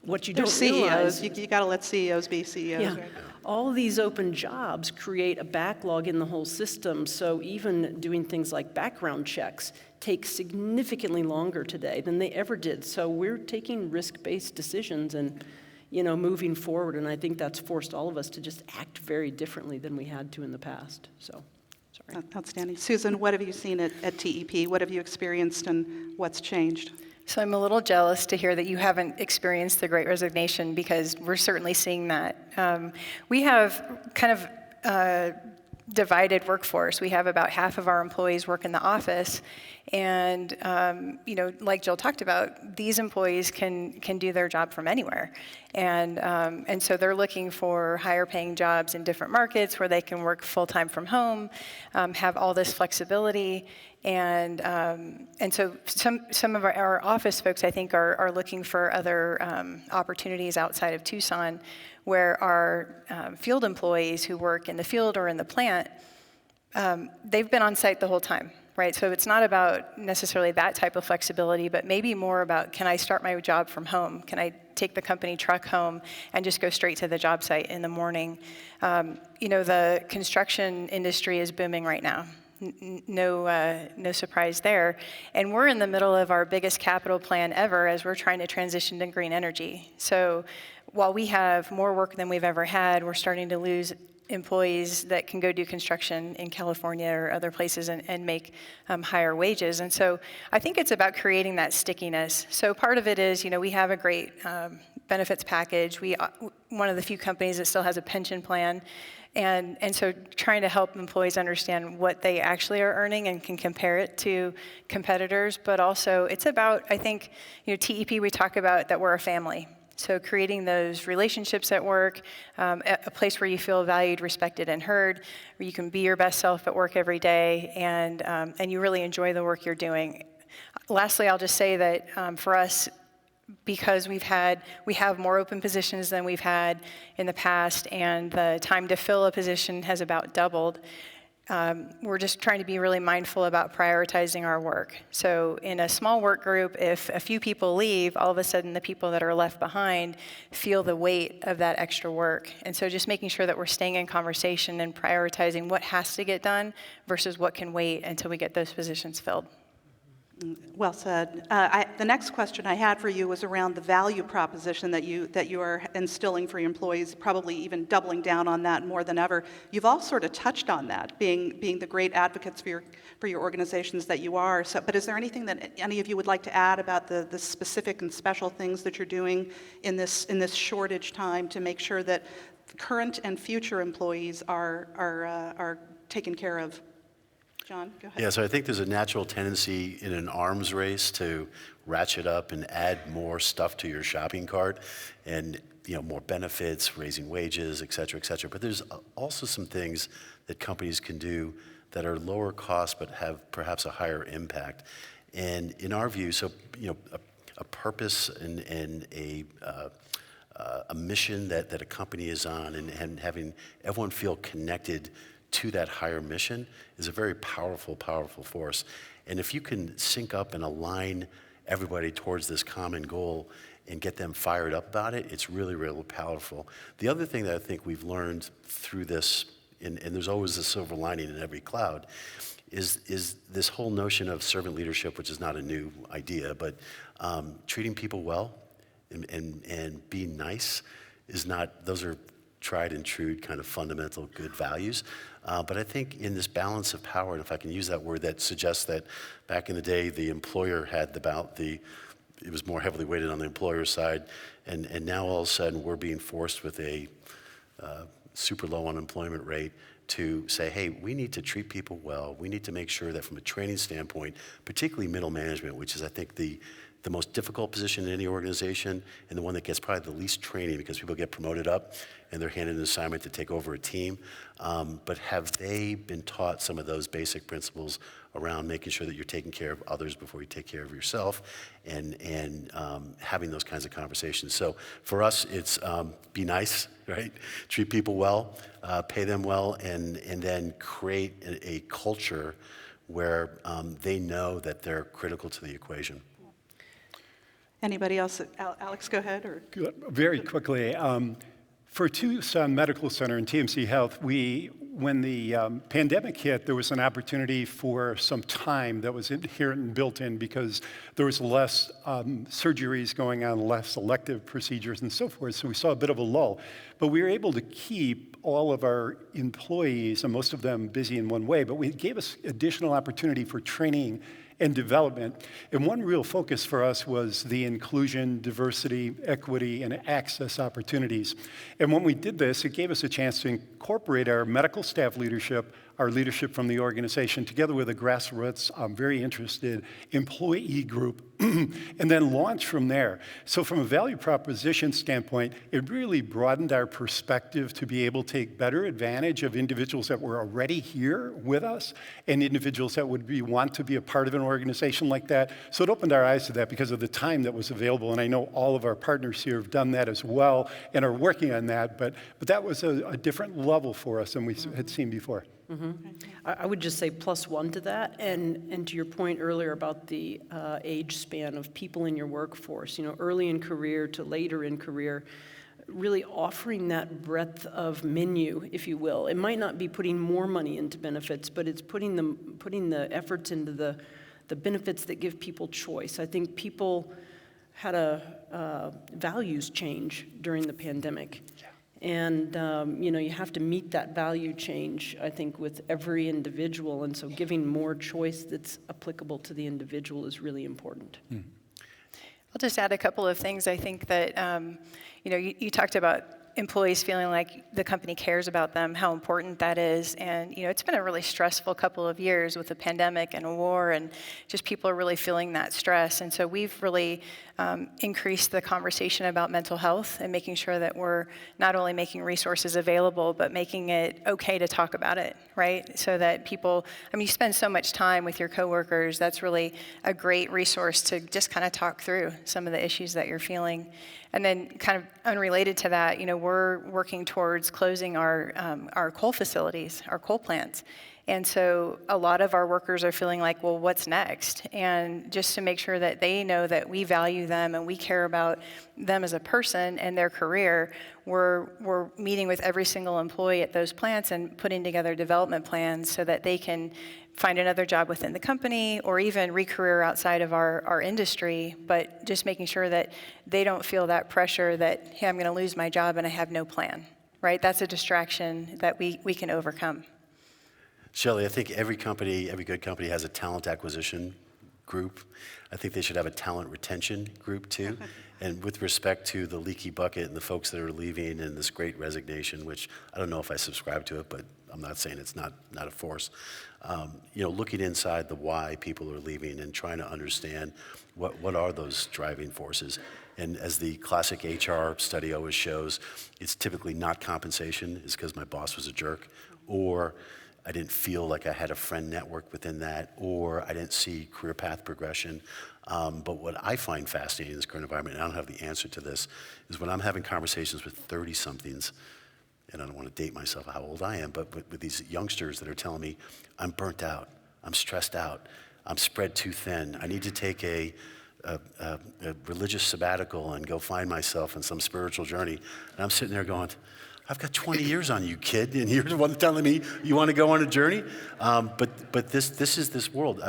what you They're don't CEOs. realize... You got to let CEOs be CEOs. Yeah. Right? All these open jobs create a backlog in the whole system, so even doing things like background checks take significantly longer today than they ever did. So we're taking risk-based decisions and, you know, moving forward, and I think that's forced all of us to just act very differently than we had to in the past. So, sorry. Outstanding. Susan, what have you seen at TEP? What have you experienced and what's changed? So I'm a little jealous to hear that you haven't experienced the Great Resignation, because we're certainly seeing that. We have kind of divided workforce. We have about half of our employees work in the office, and you know, like Jill talked about, these employees can do their job from anywhere, and so they're looking for higher paying jobs in different markets where they can work full time from home, have all this flexibility. And so some of our office folks, I think, are looking for other opportunities outside of Tucson, where our field employees who work in the field or in the plant, they've been on site the whole time, right? So it's not about necessarily that type of flexibility, but maybe more about, can I start my job from home? Can I take the company truck home and just go straight to the job site in the morning? You know, the construction industry is booming right now. No surprise there. And we're in the middle of our biggest capital plan ever as we're trying to transition to green energy. So while we have more work than we've ever had, we're starting to lose employees that can go do construction in California or other places and make higher wages. And so I think it's about creating that stickiness. So part of it is, you know, we have a great benefits package. We one of the few companies that still has a pension plan. And so trying to help employees understand what they actually are earning and can compare it to competitors, but also it's about, I think, you know, TEP, we talk about that we're a family. So creating those relationships at work, a place where you feel valued, respected, and heard, where you can be your best self at work every day, and you really enjoy the work you're doing. Lastly, I'll just say that for us, because we have more open positions than we've had in the past, and the time to fill a position has about doubled. We're just trying to be really mindful about prioritizing our work. So in a small work group, if a few people leave, all of a sudden the people that are left behind feel the weight of that extra work. And so just making sure that we're staying in conversation and prioritizing what has to get done versus what can wait until we get those positions filled. Well said. The next question I had for you was around the value proposition that you are instilling for your employees, probably even doubling down on that more than ever. You've all sort of touched on that, being the great advocates for your organizations that you are. So, but is there anything that any of you would like to add about the specific and special things that you're doing in this shortage time to make sure that current and future employees are taken care of? John, go ahead. Yeah, so I think there's a natural tendency in an arms race to ratchet up and add more stuff to your shopping cart, and more benefits, raising wages, et cetera, et cetera. But there's also some things that companies can do that are lower cost but have perhaps a higher impact. And in our view, so a purpose and a mission that a company is on, and having everyone feel connected to that higher mission is a very powerful, powerful force. And if you can sync up and align everybody towards this common goal and get them fired up about it, it's really, really powerful. The other thing that I think we've learned through this, and there's always a silver lining in every cloud, is this whole notion of servant leadership, which is not a new idea, but treating people well and being nice is not, those are tried and true kind of fundamental good values. But I think in this balance of power, and if I can use that word, that suggests that back in the day, the employer had it was more heavily weighted on the employer side, and now all of a sudden we're being forced with a super low unemployment rate to say, hey, we need to treat people well. We need to make sure that from a training standpoint, particularly middle management, which is I think the most difficult position in any organization and the one that gets probably the least training because people get promoted up and they're handed an assignment to take over a team. But have they been taught some of those basic principles around making sure that you're taking care of others before you take care of yourself and having those kinds of conversations? So for us, it's be nice, right? Treat people well, pay them well, and then create a culture where they know that they're critical to the equation. Anybody else? Alex, go ahead. Or Very quickly, for Tucson Medical Center and TMC Health, when the pandemic hit, there was an opportunity for some time that was inherent and built in because there was less surgeries going on, less elective procedures and so forth. So we saw a bit of a lull. But we were able to keep all of our employees, and most of them busy in one way, but we gave us additional opportunity for training and development. And one real focus for us was the inclusion, diversity, equity, and access opportunities. And when we did this, it gave us a chance to incorporate our medical staff leadership, our leadership from the organization, together with a grassroots, very interested employee group, and then launch from there. So from a value proposition standpoint, it really broadened our perspective to be able to take better advantage of individuals that were already here with us and individuals that would want to be a part of an organization like that. So it opened our eyes to that because of the time that was available. And I know all of our partners here have done that as well and are working on that. But that was a different level for us than we had seen before. Mm-hmm. I would just say +1 to that, and to your point earlier about the age span of people in your workforce, early in career to later in career, really offering that breadth of menu, if you will. It might not be putting more money into benefits, but it's putting the efforts into the benefits that give people choice. I think people had a values change during the pandemic. And, you have to meet that value change, I think, with every individual. And so giving more choice that's applicable to the individual is really important. I'll just add a couple of things. I think that, you talked about employees feeling like the company cares about them, how important that is. And, it's been a really stressful couple of years with the pandemic and a war, and just people are really feeling that stress. And so we've really increased the conversation about mental health and making sure that we're not only making resources available, but making it okay to talk about it, right? So that people, you spend so much time with your coworkers, that's really a great resource to just kind of talk through some of the issues that you're feeling. And then kind of unrelated to that, we're working towards closing our coal facilities, our coal plants. And so a lot of our workers are feeling like, well, what's next? And just to make sure that they know that we value them and we care about them as a person and their career, we're meeting with every single employee at those plants and putting together development plans so that they can find another job within the company or even re-career outside of our industry, but just making sure that they don't feel that pressure that, hey, I'm going to lose my job and I have no plan, right? That's a distraction that we can overcome. Shelley, I think every good company has a talent acquisition group. I think they should have a talent retention group too. And with respect to the leaky bucket and the folks that are leaving and this great resignation, which I don't know if I subscribe to it, but I'm not saying it's not a force. Looking inside the why people are leaving and trying to understand what are those driving forces. And as the classic HR study always shows, it's typically not compensation. It's because my boss was a jerk, or I didn't feel like I had a friend network within that, or I didn't see career path progression. But what I find fascinating in this current environment, and I don't have the answer to this, is when I'm having conversations with 30-somethings, and I don't want to date myself how old I am, but with these youngsters that are telling me, I'm burnt out, I'm stressed out, I'm spread too thin, I need to take a a religious sabbatical and go find myself in some spiritual journey. And I'm sitting there going, I've got 20 years on you, kid, and you're the one telling me you want to go on a journey? But this is this world.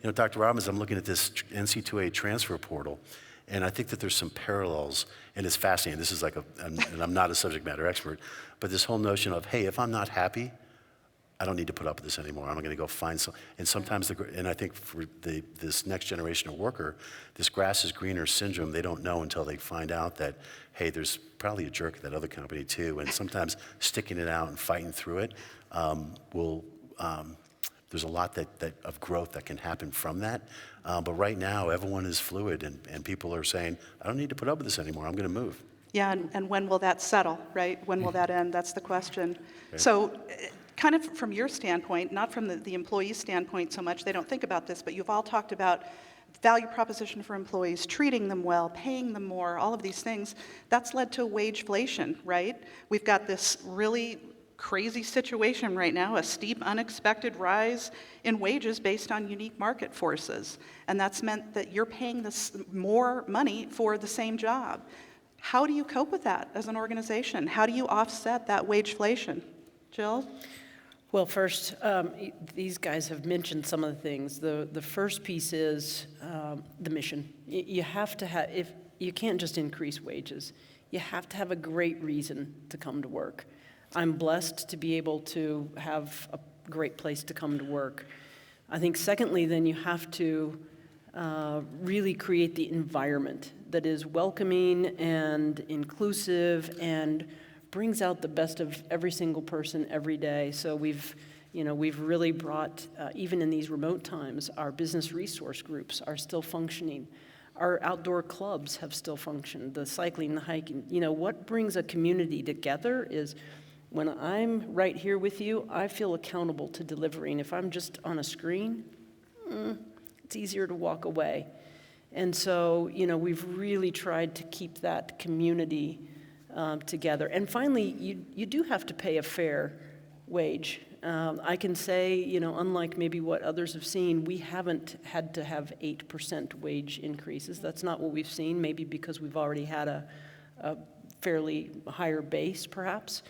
Dr. Robbins, I'm looking at this NC2A transfer portal, and I think that there's some parallels, and it's fascinating. This is and I'm not a subject matter expert, but this whole notion of, hey, if I'm not happy, I don't need to put up with this anymore. I'm going to go find some. And sometimes, and I think for this next generation of worker, this grass is greener syndrome, they don't know until they find out that, hey, there's probably a jerk at that other company too. And sometimes sticking it out and fighting through it there's a lot of growth that can happen from that. But right now, everyone is fluid, and people are saying, I don't need to put up with this anymore. I'm going to move. Yeah, and when will that settle, right? When will that end? That's the question. Okay. So kind of from your standpoint, not from the employee standpoint so much, they don't think about this, but you've all talked about value proposition for employees, treating them well, paying them more, all of these things. That's led to wageflation, right? We've got this really crazy situation right now, a steep, unexpected rise in wages based on unique market forces. And that's meant that you're paying this more money for the same job. How do you cope with that as an organization? How do you offset that wageflation? Jill? Well, first, these guys have mentioned some of the things. The first piece is the mission. You have to have, if you can't just increase wages, you have to have a great reason to come to work. I'm blessed to be able to have a great place to come to work. I think secondly, then you have to really create the environment that is welcoming and inclusive and brings out the best of every single person every day. So we've really brought, even in these remote times, our business resource groups are still functioning. Our outdoor clubs have still functioned, the cycling, the hiking. What brings a community together is when I'm right here with you, I feel accountable to delivering. If I'm just on a screen, it's easier to walk away. And so, we've really tried to keep that community together. And finally, you do have to pay a fair wage. I can say, unlike maybe what others have seen, we haven't had to have 8% wage increases. That's not what we've seen, maybe because we've already had a fairly higher base, perhaps.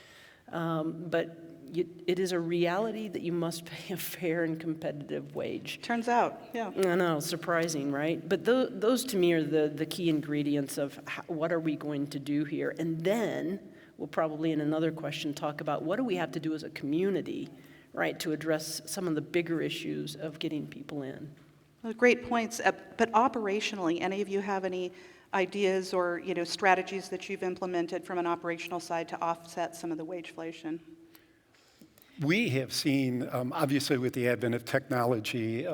But it is a reality that you must pay a fair and competitive wage. Turns out, yeah. I know, surprising, right? But those to me are the key ingredients of what are we going to do here. And then we'll probably in another question talk about what do we have to do as a community, right, to address some of the bigger issues of getting people in. Well, great points. But operationally, any of you have any ideas or strategies that you've implemented from an operational side to offset some of the wageflation? We have seen, obviously with the advent of technology,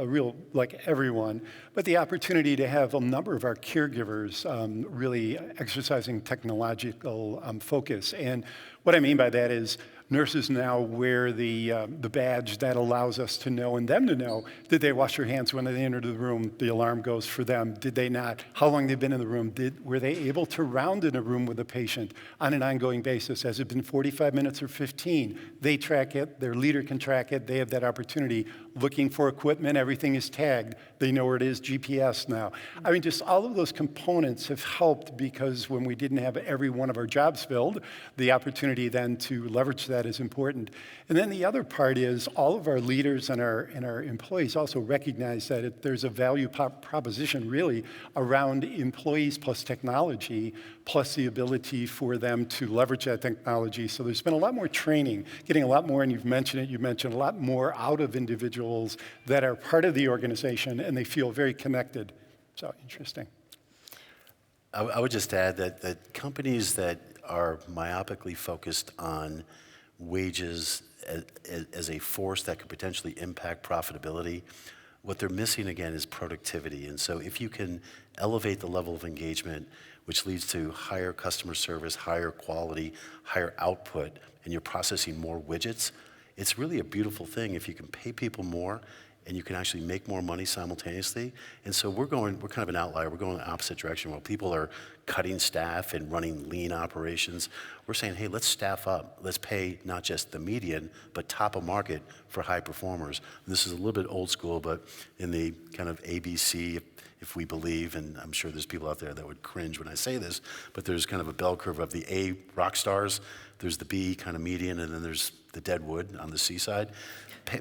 like everyone, but the opportunity to have a number of our caregivers really exercising technological focus. And what I mean by that is nurses now wear the badge that allows us to know and them to know, did they wash their hands when they entered the room? The alarm goes for them. Did they not? How long they've been in the room? Were they able to round in a room with a patient on an ongoing basis? Has it been 45 minutes or 15? They track it. Their leader can track it. They have that opportunity. Looking for equipment, everything is tagged. They know where it is, GPS now. I mean, just all of those components have helped because when we didn't have every one of our jobs filled, the opportunity then to leverage that is important. And then the other part is all of our leaders and our employees also recognize that there's a value proposition really around employees plus technology, plus the ability for them to leverage that technology. So there's been a lot more training, getting a lot more, and you've mentioned a lot more out of individuals that are part of the organization and they feel very connected. So interesting. I would just add that companies that are myopically focused on wages as a force that could potentially impact profitability, what they're missing again is productivity. And so if you can elevate the level of engagement, which leads to higher customer service, higher quality, higher output, and you're processing more widgets, it's really a beautiful thing if you can pay people more and you can actually make more money simultaneously. And so we're kind of an outlier. We're going in the opposite direction. While people are cutting staff and running lean operations, we're saying, hey, let's staff up. Let's pay not just the median, but top of market for high performers. And this is a little bit old school, but in the kind of ABC, if we believe, and I'm sure there's people out there that would cringe when I say this, but there's kind of a bell curve of the A rock stars, there's the B kind of median, and then there's the dead wood on the C side.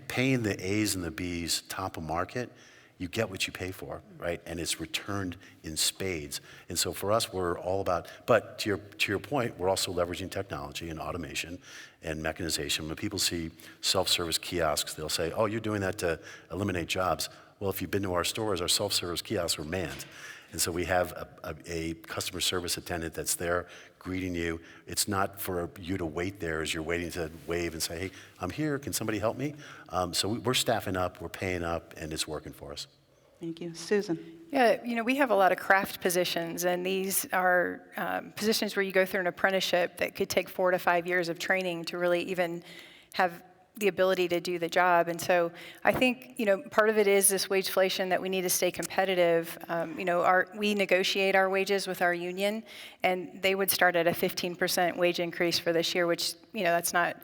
Paying the A's and the B's top of market, you get what you pay for, right? And it's returned in spades. And so for us, we're all about, but to your point, we're also leveraging technology and automation and mechanization. When people see self-service kiosks, they'll say, oh, you're doing that to eliminate jobs. Well, if you've been to our stores, our self-service kiosks are manned. And so we have a customer service attendant that's there greeting you. It's not for you to wait there as you're waiting to wave and say, hey, I'm here, can somebody help me? So we're staffing up, we're paying up, and it's working for us. Thank you. Susan? Yeah, we have a lot of craft positions, and these are positions where you go through an apprenticeship that could take 4 to 5 years of training to really even have the ability to do the job. And so I think, part of it is this wage inflation that we need to stay competitive. We negotiate our wages with our union, and they would start at a 15% wage increase for this year, which, that's not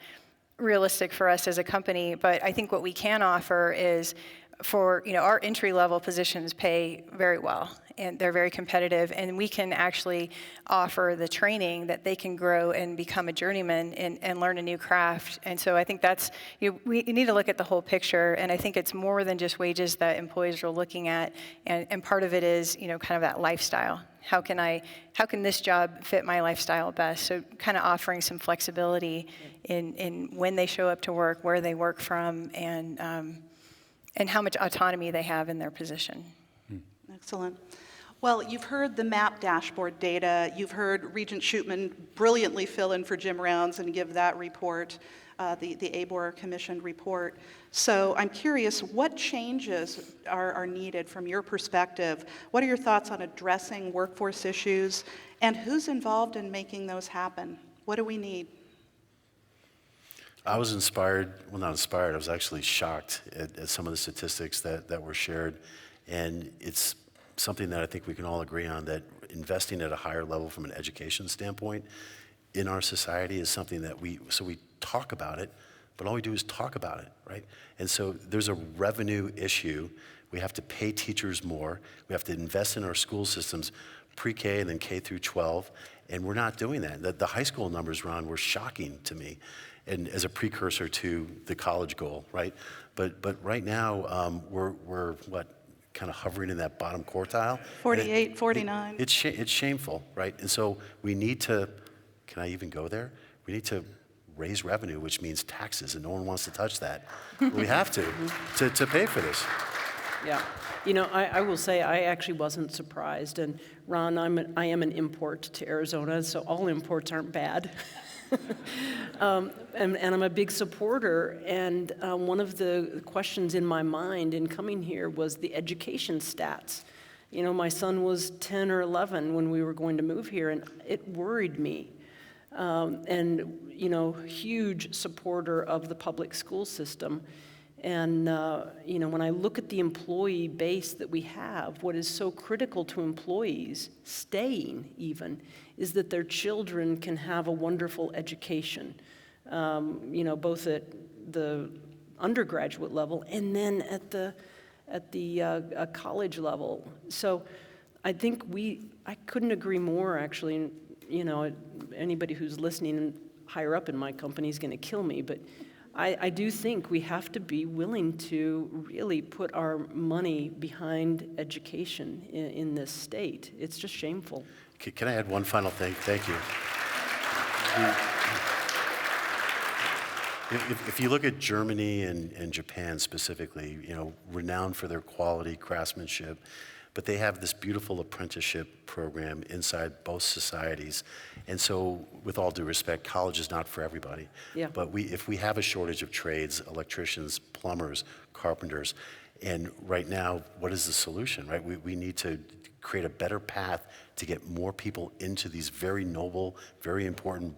realistic for us as a company. But I think what we can offer is for, our entry-level positions pay very well, and they're very competitive, and we can actually offer the training that they can grow and become a journeyman and learn a new craft. And so I think that's, we need to look at the whole picture, and I think it's more than just wages that employees are looking at, and part of it is, kind of that lifestyle. How can this job fit my lifestyle best? So kind of offering some flexibility in when they show up to work, where they work from, and how much autonomy they have in their position. Excellent. Well, you've heard the MAP dashboard data. You've heard Regent Schutman brilliantly fill in for Jim Rounds and give that report, the ABOR commissioned report. So I'm curious, what changes are needed from your perspective? What are your thoughts on addressing workforce issues, and who's involved in making those happen? What do we need? I was inspired, well, not inspired, I was actually shocked at some of the statistics that were shared. And it's something that I think we can all agree on, that investing at a higher level from an education standpoint in our society is something that we talk about it, but all we do is talk about it, right? And so there's a revenue issue. We have to pay teachers more. We have to invest in our school systems, pre-K and then K through 12, and we're not doing that. The high school numbers, Ron, were shocking to me, and as a precursor to the college goal, right? But right now, we're what, kind of hovering in that bottom quartile? 48, 49. It's shameful, right? And so we need to, can I even go there? We need to raise revenue, which means taxes, and no one wants to touch that. We have to pay for this. Yeah. I will say I actually wasn't surprised. And Ron, I am an import to Arizona, so all imports aren't bad. And I'm a big supporter, and one of the questions in my mind in coming here was the education stats. My son was 10 or 11 when we were going to move here, and it worried me. And, huge supporter of the public school system. And, when I look at the employee base that we have, what is so critical to employees, staying even, is that their children can have a wonderful education, both at the undergraduate level and then at the college level. So I think I couldn't agree more, actually. Anybody who's listening higher up in my company is going to kill me, but I do think we have to be willing to really put our money behind education in this state. It's just shameful. Can I add one final thing? Thank you. If you look at Germany and Japan specifically, renowned for their quality craftsmanship, but they have this beautiful apprenticeship program inside both societies. And so, with all due respect, college is not for everybody. Yeah. But if we have a shortage of trades, electricians, plumbers, carpenters, and right now, what is the solution, right? We need to create a better path to get more people into these very noble, very important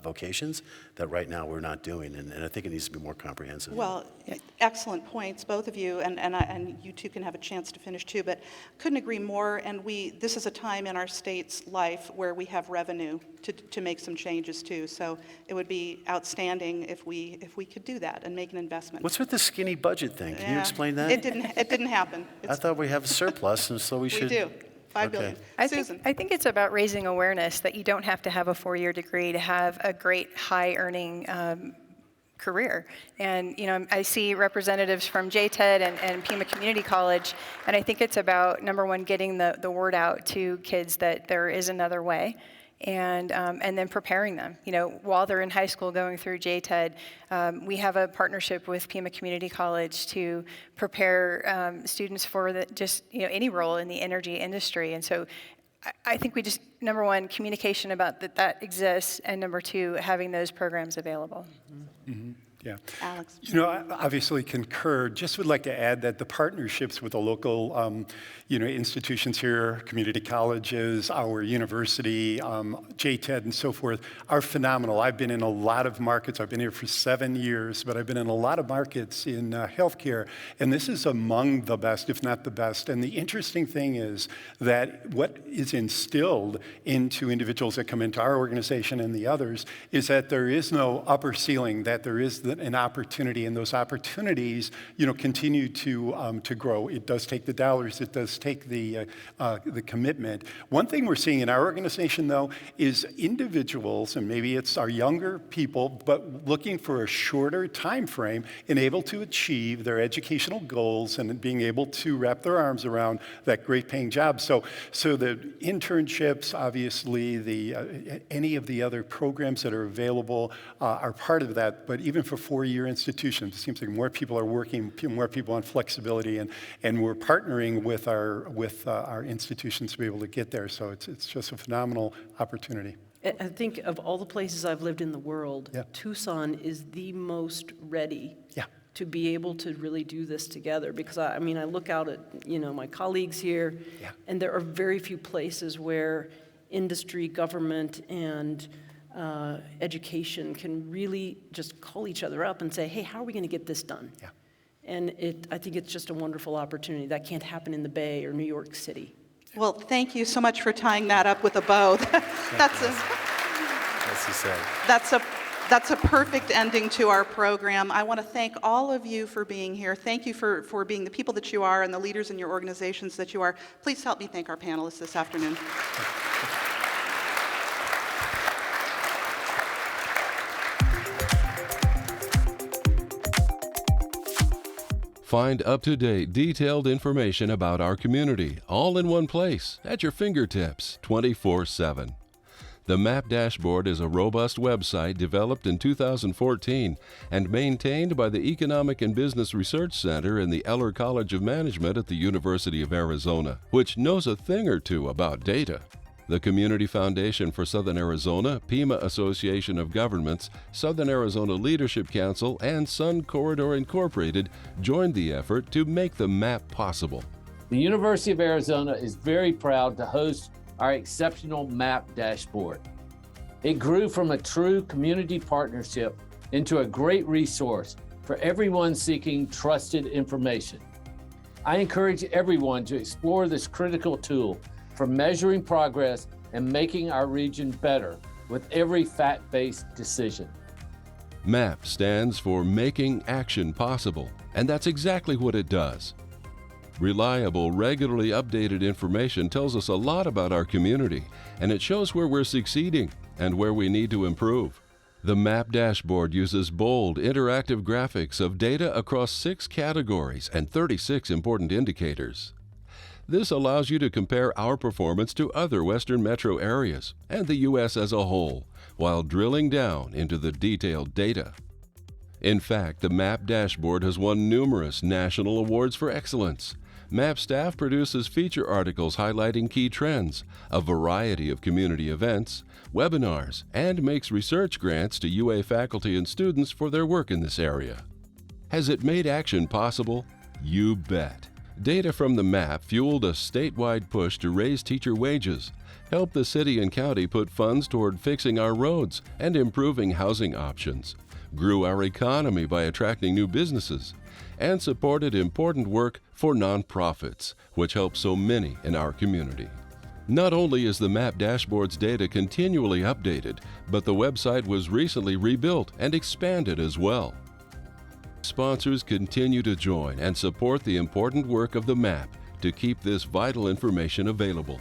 vocations that right now we're not doing. And I think it needs to be more comprehensive. Well, excellent points, both of you, and you two can have a chance to finish too, but couldn't agree more. And this is a time in our state's life where we have revenue to make some changes too. So it would be outstanding if we could do that and make an investment. What's with the skinny budget thing? Can you explain that? It didn't happen. I thought we have a surplus, and so we should. We do. $5 billion. Susan. I think it's about raising awareness that you don't have to have a 4-year degree to have a great high-earning career. And, I see representatives from JTED and Pima Community College, and I think it's about, number one, getting the word out to kids that there is another way, and then preparing them. While they're in high school going through JTED, we have a partnership with Pima Community College to prepare students for any role in the energy industry. And so I think we just, number one, communication about that exists, and number two, having those programs available. Mm-hmm. Yeah. Alex. I obviously concur. Just would like to add that the partnerships with the local, institutions here, community colleges, our university, JTED and so forth are phenomenal. I've been in a lot of markets. I've been here for 7 years, but I've been in a lot of markets in healthcare, and this is among the best, if not the best. And the interesting thing is that what is instilled into individuals that come into our organization and the others is that there is no upper ceiling, that there is an opportunity, and those opportunities, continue to grow. It does take the dollars. It does take the commitment. One thing we're seeing in our organization, though, is individuals, and maybe it's our younger people, but looking for a shorter time frame and able to achieve their educational goals and being able to wrap their arms around that great paying job. So the internships, obviously, any of the other programs that are available are part of that. But even for 4-year institutions, it seems like more people are working, more people on flexibility, and we're partnering with our institutions to be able to get there. So it's just a phenomenal opportunity. I think of all the places I've lived in the world, Yeah. Tucson is the most ready Yeah. to be able to really do this together. Because I look out at, my colleagues here, Yeah. and there are very few places where industry, government, and education can really just call each other up and say, hey, how are we going to get this done? Yeah. And I think it's just a wonderful opportunity. That can't happen in the Bay or New York City. Well, thank you so much for tying that up with a bow. That's a perfect ending to our program. I want to thank all of you for being here. Thank you for being the people that you are and the leaders in your organizations that you are. Please help me thank our panelists this afternoon. Find up-to-date, detailed information about our community, all in one place, at your fingertips, 24/7. The MAP Dashboard is a robust website developed in 2014 and maintained by the Economic and Business Research Center in the Eller College of Management at the University of Arizona, which knows a thing or two about data. The Community Foundation for Southern Arizona, Pima Association of Governments, Southern Arizona Leadership Council, and Sun Corridor Incorporated joined the effort to make the map possible. The University of Arizona is very proud to host our exceptional MAP Dashboard. It grew from a true community partnership into a great resource for everyone seeking trusted information. I encourage everyone to explore this critical tool for measuring progress and making our region better with every fact-based decision. MAP stands for Making Action Possible, and that's exactly what it does. Reliable, regularly updated information tells us a lot about our community, and it shows where we're succeeding and where we need to improve. The MAP Dashboard uses bold, interactive graphics of data across 6 categories and 36 important indicators. This allows you to compare our performance to other Western metro areas and the U.S. as a whole, while drilling down into the detailed data. In fact, the MAP Dashboard has won numerous national awards for excellence. MAP staff produces feature articles highlighting key trends, a variety of community events, webinars, and makes research grants to UA faculty and students for their work in this area. Has it made action possible? You bet. Data from the MAP fueled a statewide push to raise teacher wages, help the city and county put funds toward fixing our roads and improving housing options, grew our economy by attracting new businesses, and supported important work for nonprofits, which help so many in our community. Not only is the MAP dashboard's data continually updated, but the website was recently rebuilt and expanded as well. Sponsors continue to join and support the important work of the MAP to keep this vital information available.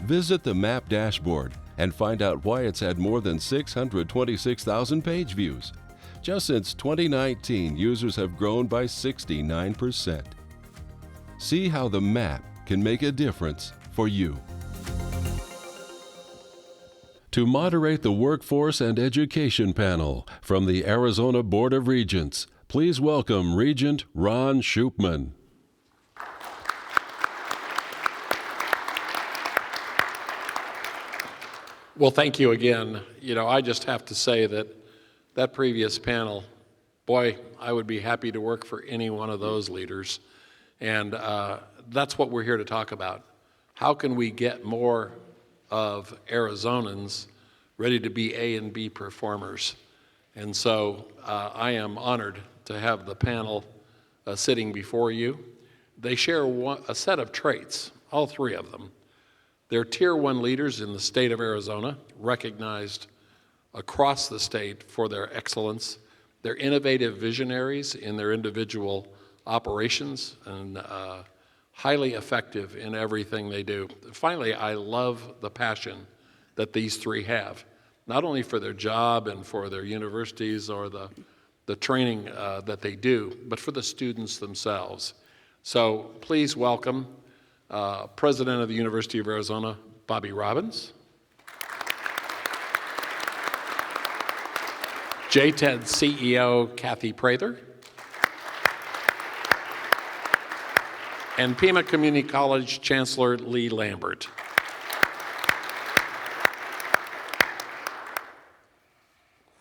Visit the MAP dashboard and find out why it's had more than 626,000 page views. Just since 2019, users have grown by 69%. See how the MAP can make a difference for you. To moderate the Workforce and Education Panel from the Arizona Board of Regents, please welcome Regent Ron Schupman. Well, thank you again. You know, I just have to say that previous panel, boy, I would be happy to work for any one of those leaders. And that's what we're here to talk about. How can we get more of Arizonans ready to be A and B performers? And so I am honored to have the panel sitting before you. They share a set of traits, all three of them. They're Tier 1 leaders in the state of Arizona, recognized across the state for their excellence. They're innovative visionaries in their individual operations and highly effective in everything they do. Finally, I love the passion that these three have, not only for their job and for their universities or the training that they do, but for the students themselves. So please welcome President of the University of Arizona, Bobby Robbins. JTED CEO, Kathy Prather. And Pima Community College Chancellor, Lee Lambert.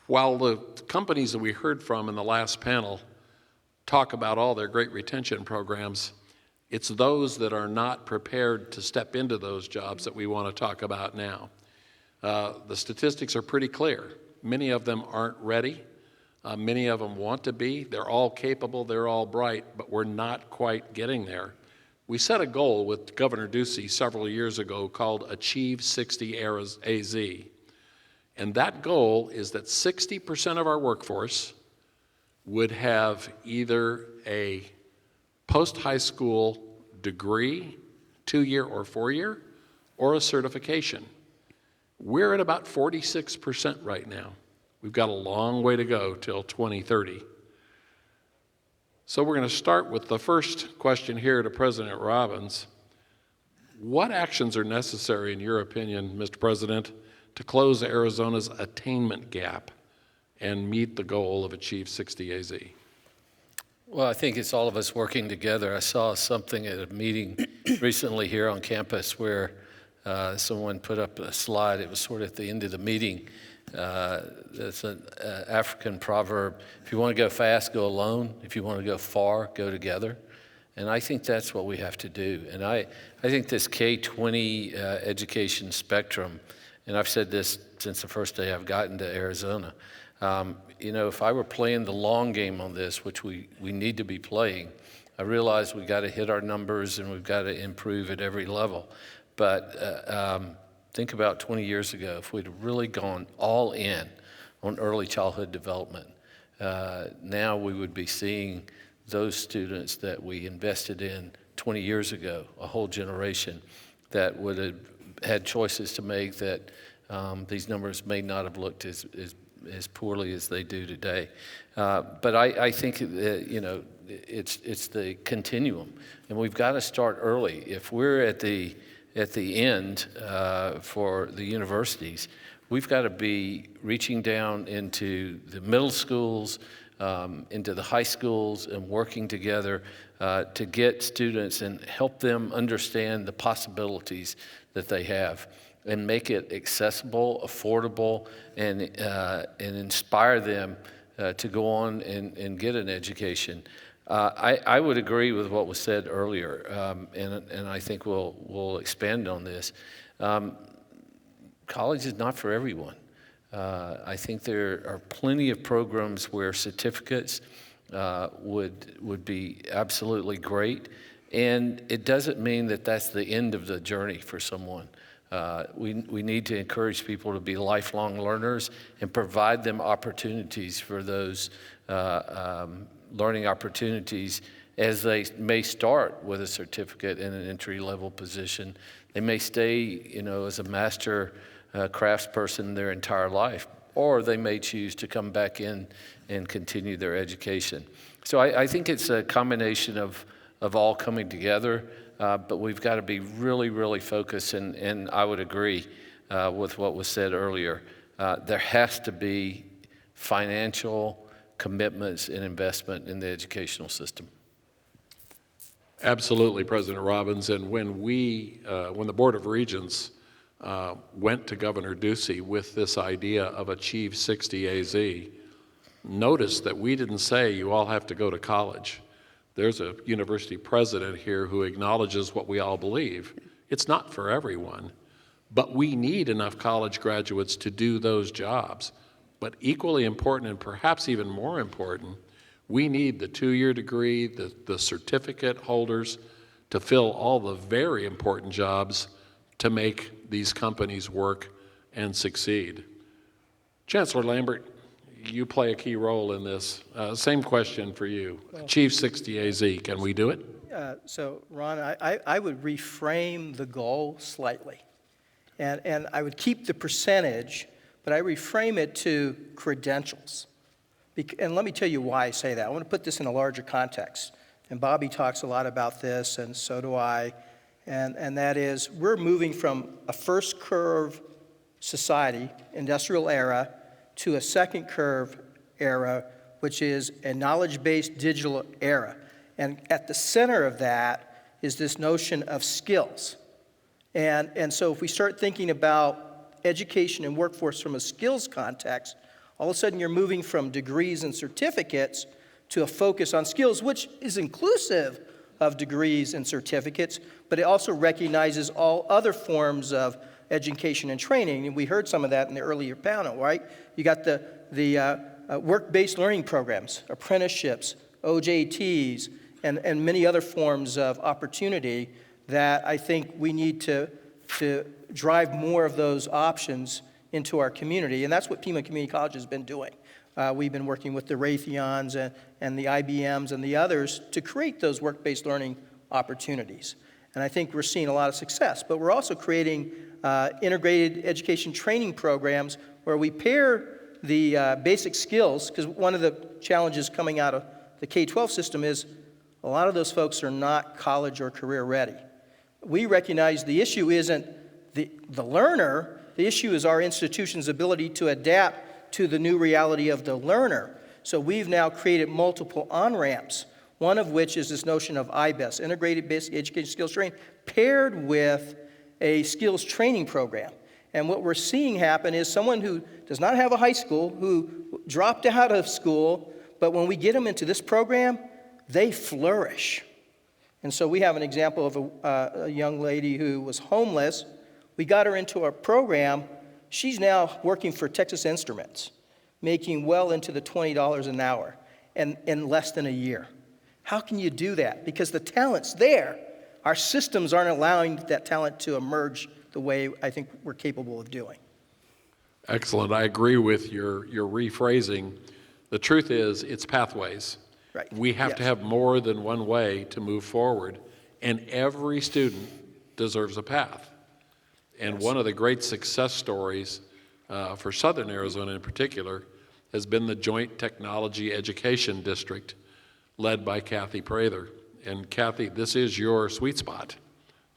While the companies that we heard from in the last panel talk about all their great retention programs, it's those that are not prepared to step into those jobs that we want to talk about now. The statistics are pretty clear. Many of them aren't ready. Many of them want to be. They're all capable, they're all bright, but we're not quite getting there. We set a goal with Governor Ducey several years ago called Achieve 60 AZ. And that goal is that 60% of our workforce would have either a post-high school degree, 2-year or 4-year, or a certification. We're at about 46% right now. We've got a long way to go till 2030. So we're going to start with the first question here to President Robbins. What actions are necessary, in your opinion, Mr. President, to close Arizona's attainment gap and meet the goal of Achieve 60 AZ? Well, I think it's all of us working together. I saw something at a meeting recently here on campus where someone put up a slide. It was sort of at the end of the meeting. It's an African proverb. If you want to go fast, go alone. If you want to go far, go together. And I think that's what we have to do. And I think this K-20 education spectrum, and I've said this since the first day I've gotten to Arizona, you know, if I were playing the long game on this, which we need to be playing, I realize we got to hit our numbers and we've got to improve at every level. But think about 20 years ago, if we'd really gone all in on early childhood development, now we would be seeing those students that we invested in 20 years ago, a whole generation that would have had choices to make that these numbers may not have looked as poorly as they do today. But I think that, you know, it's the continuum, and we've got to start early. If we're at the end for the universities, we've got to be reaching down into the middle schools, into the high schools, and working together to get students and help them understand the possibilities that they have and make it accessible, affordable, and inspire them to go on and get an education. I would agree with what was said earlier, and I think we'll expand on this. College is not for everyone. I think there are plenty of programs where certificates would be absolutely great, and it doesn't mean that that's the end of the journey for someone. We need to encourage people to be lifelong learners and provide them opportunities for those learning opportunities as they may start with a certificate in an entry-level position. They may stay, as a master craftsperson their entire life, or they may choose to come back in and continue their education. So I think it's a combination of all coming together, but we've got to be really, really focused, and I would agree with what was said earlier. There has to be financial commitments and investment in the educational system. Absolutely, President Robbins. And when the Board of Regents went to Governor Ducey with this idea of Achieve 60 AZ, notice that we didn't say you all have to go to college. There's a university president here who acknowledges what we all believe. It's not for everyone, but we need enough college graduates to do those jobs. But equally important, and perhaps even more important, we need the 2-year degree, the certificate holders to fill all the very important jobs to make these companies work and succeed. Chancellor Lambert, you play a key role in this. Same question for you. Achieve 60 AZ, can we do it? So, Ron, I would reframe the goal slightly. And I would keep the percentage, but I reframe it to credentials. And let me tell you why I say that. I want to put this in a larger context. And Bobby talks a lot about this, and so do I. And that is, we're moving from a first curve society, industrial era, to a second curve era, which is a knowledge-based digital era. And at the center of that is this notion of skills. And so if we start thinking about education and workforce from a skills context, all of a sudden you're moving from degrees and certificates to a focus on skills, which is inclusive of degrees and certificates, but it also recognizes all other forms of education and training. And we heard some of that in the earlier panel, right? You got the work-based learning programs, apprenticeships, OJTs, and many other forms of opportunity that I think we need to drive more of those options into our community. And that's what Pima Community College has been doing. We've been working with the Raytheons and the IBMs and the others to create those work-based learning opportunities. And I think we're seeing a lot of success. But we're also creating integrated education training programs where we pair the basic skills, because one of the challenges coming out of the K-12 system is a lot of those folks are not college or career ready. We recognize the issue isn't the learner, the issue is our institution's ability to adapt to the new reality of the learner. So we've now created multiple on-ramps, one of which is this notion of IBES, Integrated Basic Education Skills Training, paired with a skills training program. And what we're seeing happen is someone who does not have a high school, who dropped out of school, but when we get them into this program, they flourish. And so we have an example of a young lady who was homeless. We got her into our program. She's now working for Texas Instruments, making well into the $20 an hour and in less than a year. How can you do that? Because the talent's there. Our systems aren't allowing that talent to emerge the way I think we're capable of doing. Excellent. I agree with your rephrasing. The truth is, it's pathways. Right. We have to have more than one way to move forward, and every student deserves a path. And one of the great success stories for Southern Arizona in particular has been the Joint Technology Education District led by Kathy Prather. And Kathy, this is your sweet spot.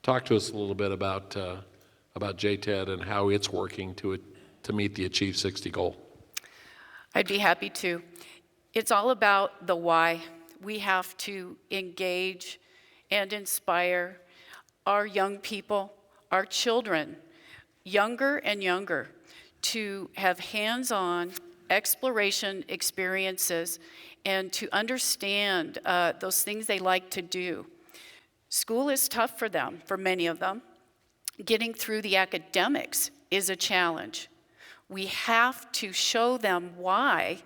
Talk to us a little bit about JTED and how it's working to meet the Achieve 60 goal. I'd be happy to. It's all about the why. We have to engage and inspire our young people, our children, younger and younger, to have hands-on exploration experiences and to understand those things they like to do. School is tough for them, for many of them. Getting through the academics is a challenge. We have to show them why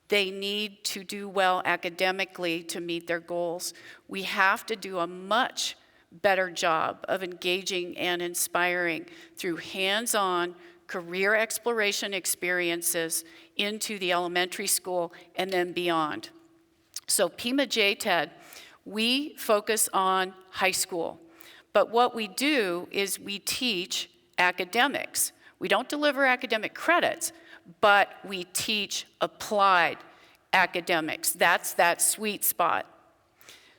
they need to do well academically to meet their goals. We have to do a much better job of engaging and inspiring through hands-on career exploration experiences into the elementary school and then beyond. So Pima JTED, we focus on high school, but what we do is we teach academics. We don't deliver academic credits, but we teach applied academics. That's that sweet spot.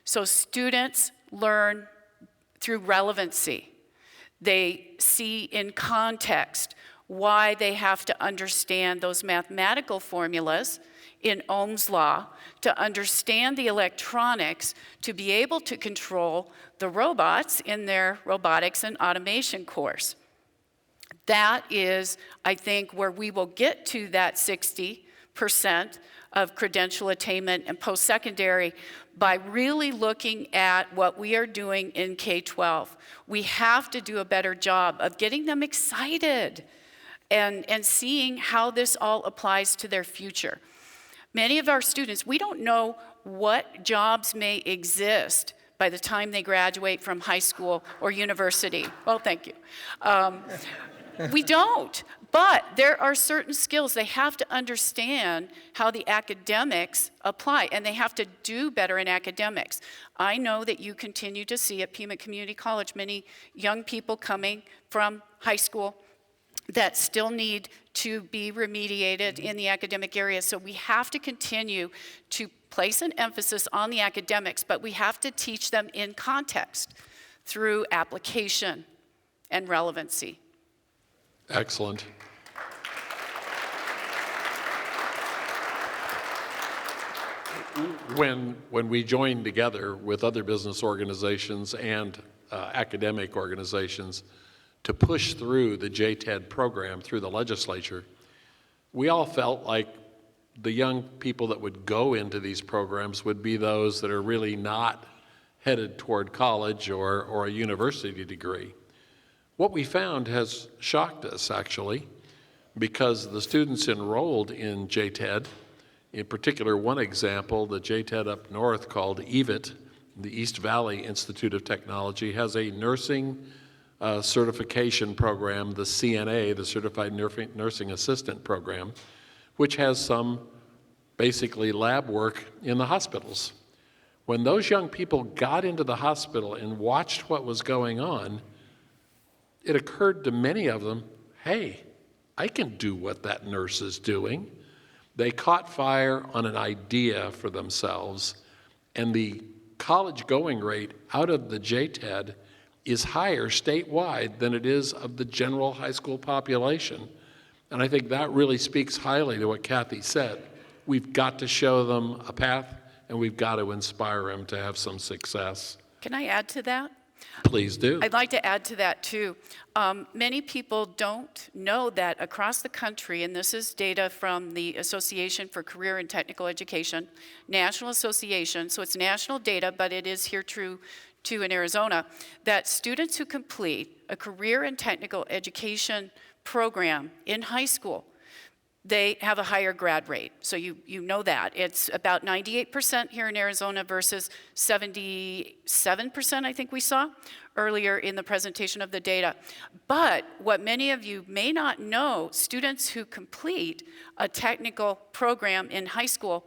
So students learn through relevancy. They see in context why they have to understand those mathematical formulas in Ohm's law, to understand the electronics, to be able to control the robots in their robotics and automation course. That is, I think, where we will get to that 60% of credential attainment and post-secondary by really looking at what we are doing in K-12. We have to do a better job of getting them excited and seeing how this all applies to their future. Many of our students, we don't know what jobs may exist by the time they graduate from high school or university. Well, thank you. We don't, but there are certain skills. They have to understand how the academics apply, and they have to do better in academics. I know that you continue to see at Pima Community College many young people coming from high school that still need to be remediated in the academic area. So we have to continue to place an emphasis on the academics, but we have to teach them in context through application and relevancy. Excellent. When we joined together with other business organizations and academic organizations to push through the JTED program through the legislature, we all felt like the young people that would go into these programs would be those that are really not headed toward college or a university degree. What we found has shocked us, actually, because the students enrolled in JTED, in particular one example, the JTED up north called EVIT, the East Valley Institute of Technology, has a nursing certification program, the CNA, the Certified Nursing Assistant Program, which has some basically lab work in the hospitals. When those young people got into the hospital and watched what was going on, it occurred to many of them, hey, I can do what that nurse is doing. They caught fire on an idea for themselves, and the college going rate out of the JTED is higher statewide than it is of the general high school population. And I think that really speaks highly to what Kathy said. We've got to show them a path, and we've got to inspire them to have some success. Can I add to that? Please do. I'd like to add to that too. Many people don't know that across the country, and this is data from the Association for Career and Technical Education, National Association, so it's national data, but it is here true too in Arizona, that students who complete a career and technical education program in high school, they have a higher grad rate. So you know that. It's about 98% here in Arizona versus 77%, I think we saw earlier in the presentation of the data. But what many of you may not know, students who complete a technical program in high school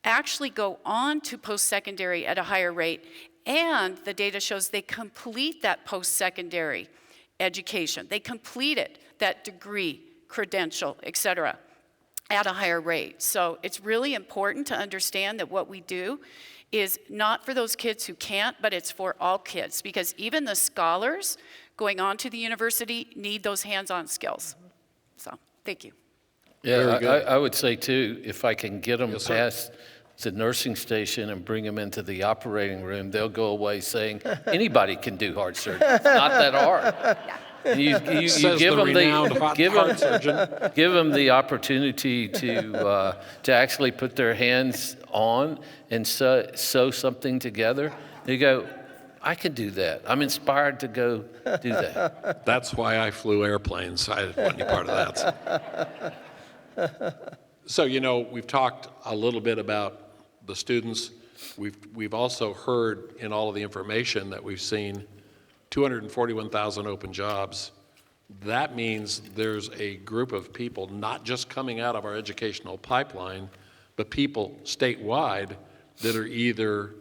actually go on to post-secondary at a higher rate, and the data shows they complete that post-secondary education. They complete it, that degree, credential, et cetera, at a higher rate. So it's really important to understand that what we do is not for those kids who can't, but it's for all kids, because even the scholars going on to the university need those hands-on skills. So, thank you. Yeah, I would say too, if I can get them past the nursing station and bring them into the operating room, they'll go away saying, anybody can do heart surgery. It's not that hard. You Says give the them renowned heart surgeon. give them the opportunity to actually put their hands on and sew something together. They go, I can do that. I'm inspired to go do that. That's why I flew airplanes. I wasn't any part of that. So, we've talked a little bit about the students. We've also heard in all of the information that we've seen 241,000 open jobs. That means there's a group of people not just coming out of our educational pipeline, but people statewide that are either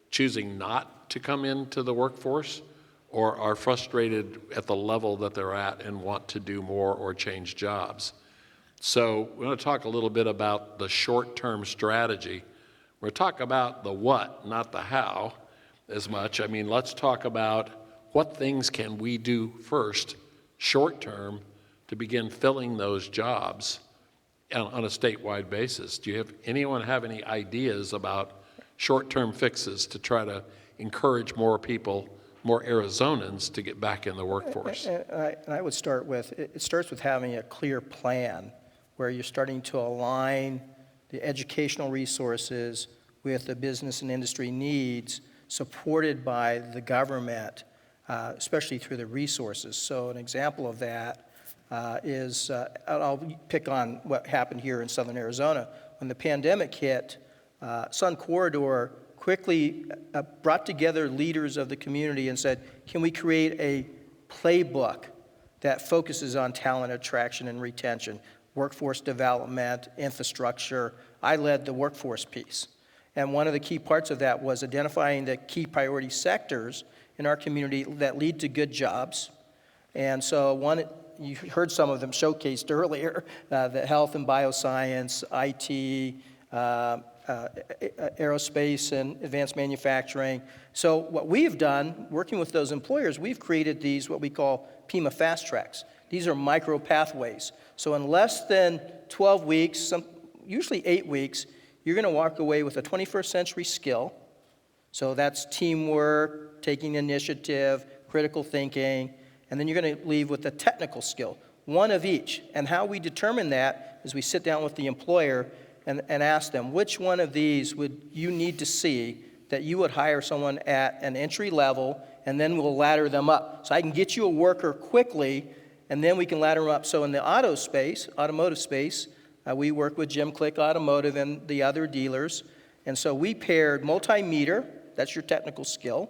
choosing not to come into the workforce or are frustrated at the level that they're at and want to do more or change jobs. So we're going to talk a little bit about the short-term strategy. We're going to talk about the what, not the how as much. I mean, let's talk about what things can we do first, short-term, to begin filling those jobs on a statewide basis. Do anyone have any ideas about short-term fixes to try to encourage more people, more Arizonans, to get back in the workforce? And I would start with, it starts with having a clear plan where you're starting to align the educational resources with the business and industry needs supported by the government, especially through the resources. So an example of that is, I'll pick on what happened here in Southern Arizona. When the pandemic hit, Sun Corridor quickly brought together leaders of the community and said, can we create a playbook that focuses on talent attraction and retention, workforce development, infrastructure? I led the workforce piece. And one of the key parts of that was identifying the key priority sectors in our community that lead to good jobs. And so you heard some of them showcased earlier, the health and bioscience, IT, aerospace and advanced manufacturing. So what we've done, working with those employers, we've created these, what we call PIMA fast tracks. These are micro pathways. So in less than 12 weeks, usually 8 weeks, you're going to walk away with a 21st century skill. So that's teamwork, taking initiative, critical thinking, and then you're going to leave with a technical skill, one of each. And how we determine that is we sit down with the employer and ask them, which one of these would you need to see that you would hire someone at an entry level, and then we'll ladder them up. So I can get you a worker quickly, and then we can ladder them up. So in the automotive space, we work with Jim Click Automotive and the other dealers. And so we paired multimeter, that's your technical skill,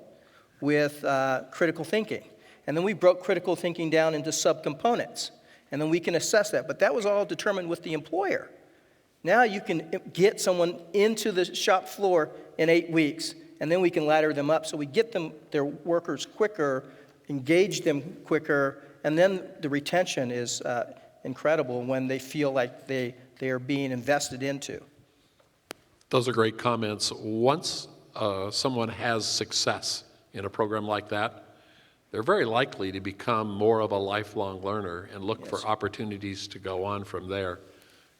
with critical thinking. And then we broke critical thinking down into subcomponents. And then we can assess that. But that was all determined with the employer. Now you can get someone into the shop floor in 8 weeks, and then we can ladder them up. So we get their workers quicker, engage them quicker, and then the retention is incredible when they feel like they are being invested into. Those are great comments. Once someone has success in a program like that, they're very likely to become more of a lifelong learner and look for opportunities to go on from there.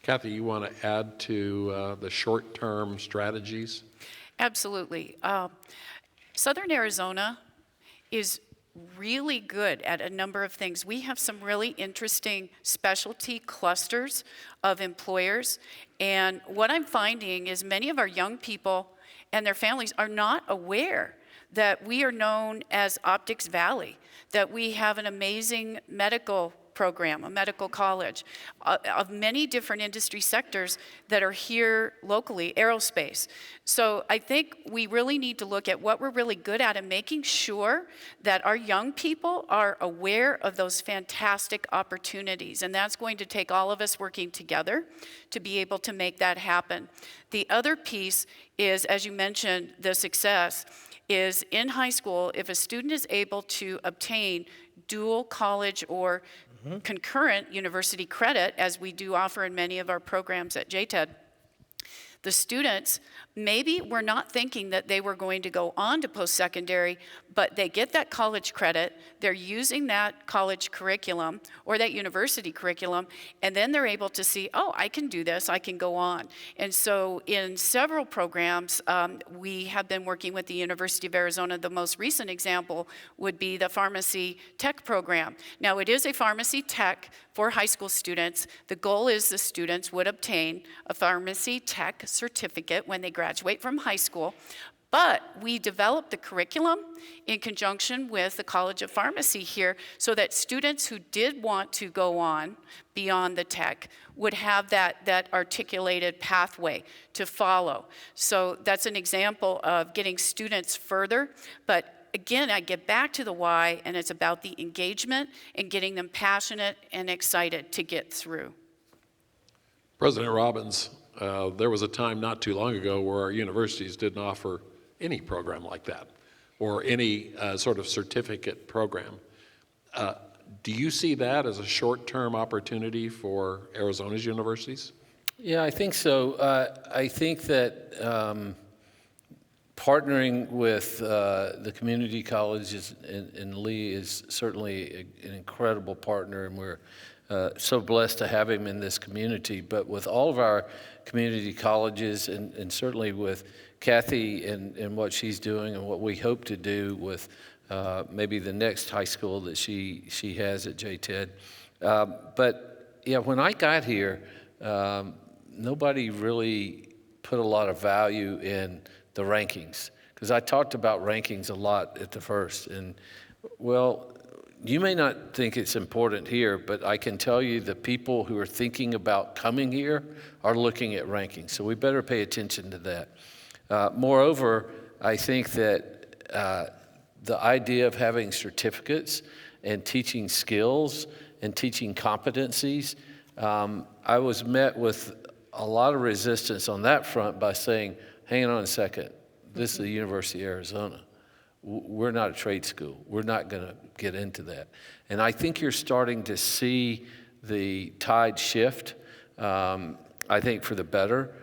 Kathy, you want to add to the short-term strategies? Absolutely. Southern Arizona is really good at a number of things. We have some really interesting specialty clusters of employers, and what I'm finding is many of our young people and their families are not aware that we are known as Optics Valley, that we have an amazing medical program, a medical college, of many different industry sectors that are here locally, aerospace. So I think we really need to look at what we're really good at and making sure that our young people are aware of those fantastic opportunities. And that's going to take all of us working together to be able to make that happen. The other piece is, as you mentioned, the success is in high school, if a student is able to obtain dual college or concurrent university credit, as we do offer in many of our programs at JTED, the students maybe we're not thinking that they were going to go on to post-secondary, but they get that college credit, they're using that college curriculum or that university curriculum, and then they're able to see, oh, I can do this, I can go on. And so in several programs, we have been working with the University of Arizona. The most recent example would be the pharmacy tech program. Now, it is a pharmacy tech for high school students. The goal is the students would obtain a pharmacy tech certificate when they graduate from high school. But we developed the curriculum in conjunction with the College of Pharmacy here so that students who did want to go on beyond the tech would have that articulated pathway to follow. So that's an example of getting students further. But again, I get back to the why, and it's about the engagement and getting them passionate and excited to get through. President Robbins, there was a time not too long ago where our universities didn't offer any program like that or any sort of certificate program. Do you see that as a short-term opportunity for Arizona's universities? Yeah, I think so. I think that partnering with the community colleges in Lee is certainly an incredible partner, and we're so blessed to have him in this community. But with all of our community colleges, and certainly with Kathy and what she's doing and what we hope to do with maybe the next high school that she has at JTED. But yeah, when I got here, nobody really put a lot of value in the rankings, because I talked about rankings a lot at the first. And well, you may not think it's important here, but I can tell you the people who are thinking about coming here are looking at rankings. So we better pay attention to that. Moreover, I think that the idea of having certificates and teaching skills and teaching competencies, I was met with a lot of resistance on that front by saying, hang on a second, this is the University of Arizona. We're not a trade school. We're not going to get into that. And I think you're starting to see the tide shift, I think for the better.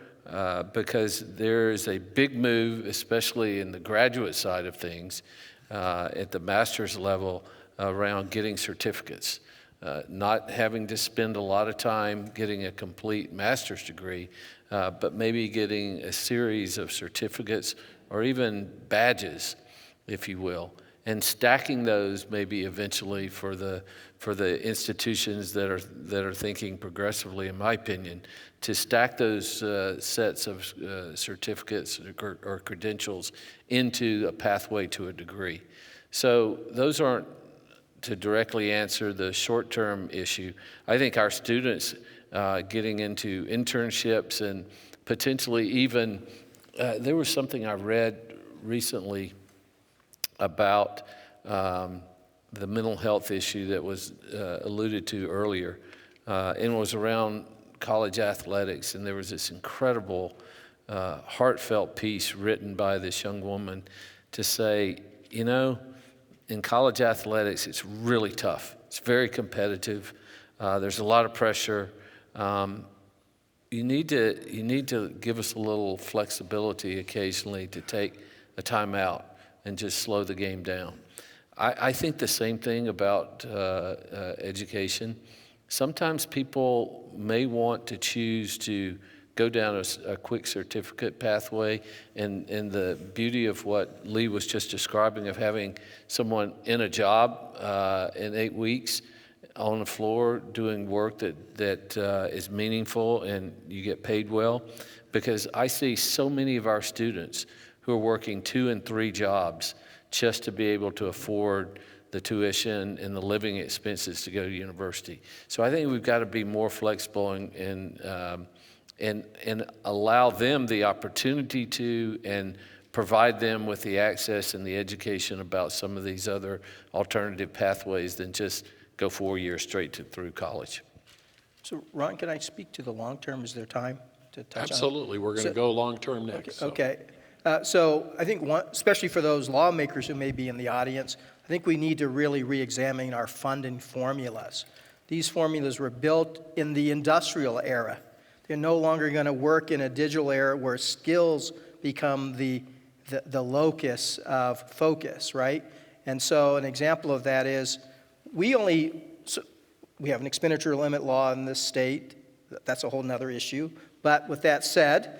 Because there is a big move, especially in the graduate side of things, at the master's level around getting certificates. Not having to spend a lot of time getting a complete master's degree, but maybe getting a series of certificates or even badges, if you will, and stacking those maybe eventually for the institutions that are thinking progressively, in my opinion, to stack those sets of certificates or credentials into a pathway to a degree. So those aren't to directly answer the short-term issue. I think our students getting into internships and potentially even, there was something I read recently about the mental health issue that was alluded to earlier, and it was around college athletics. And there was this incredible, heartfelt piece written by this young woman to say, you know, in college athletics, it's really tough. It's very competitive. There's a lot of pressure. You need to give us a little flexibility occasionally to take a timeout and just slow the game down. I think the same thing about education. Sometimes people may want to choose to go down a quick certificate pathway, and the beauty of what Lee was just describing of having someone in a job in 8 weeks on the floor doing work that is meaningful and you get paid well. Because I see so many of our students who are working 2 and 3 jobs just to be able to afford the tuition and the living expenses to go to university. So I think we've got to be more flexible and allow them the opportunity to, and provide them with the access and the education about some of these other alternative pathways than just go 4 years straight through college. So Ron, can I speak to the long term? Is there time to touch on it? Absolutely. We're going to go long term next. Okay. So I think, especially for those lawmakers who may be in the audience, I think we need to really re-examine our funding formulas. These formulas were built in the industrial era. They're no longer going to work in a digital era where skills become the locus of focus, right? And so an example of that is we have an expenditure limit law in this state. That's a whole nother issue. But with that said,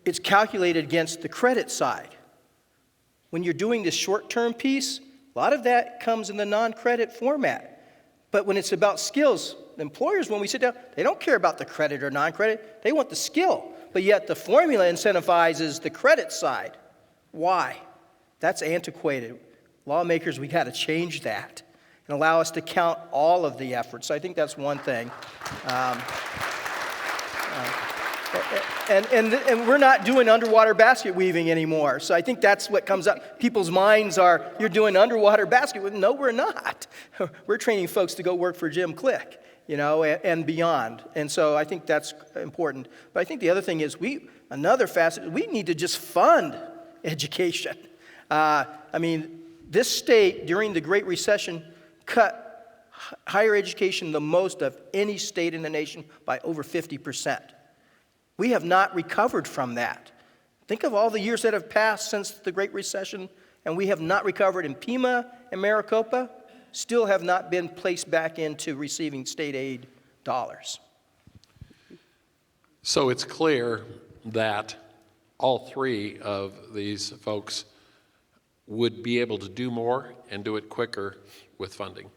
it's calculated against the credit side. When you're doing this short-term piece, a lot of that comes in the non-credit format. But when it's about skills, employers, when we sit down, they don't care about the credit or non-credit. They want the skill. But yet the formula incentivizes the credit side. Why? That's antiquated. Lawmakers, we got to change that and allow us to count all of the efforts. So I think that's one thing. And we're not doing underwater basket weaving anymore. So I think that's what comes up. People's minds are, you're doing underwater basket weaving. No, we're not. We're training folks to go work for Jim Click, and beyond. And so I think that's important. But I think the other thing is another facet, we need to just fund education. This state during the Great Recession cut higher education the most of any state in the nation by over 50%. We have not recovered from that. Think of all the years that have passed since the Great Recession, and we have not recovered in Pima and Maricopa, still have not been placed back into receiving state aid dollars. So it's clear that all three of these folks would be able to do more and do it quicker with funding.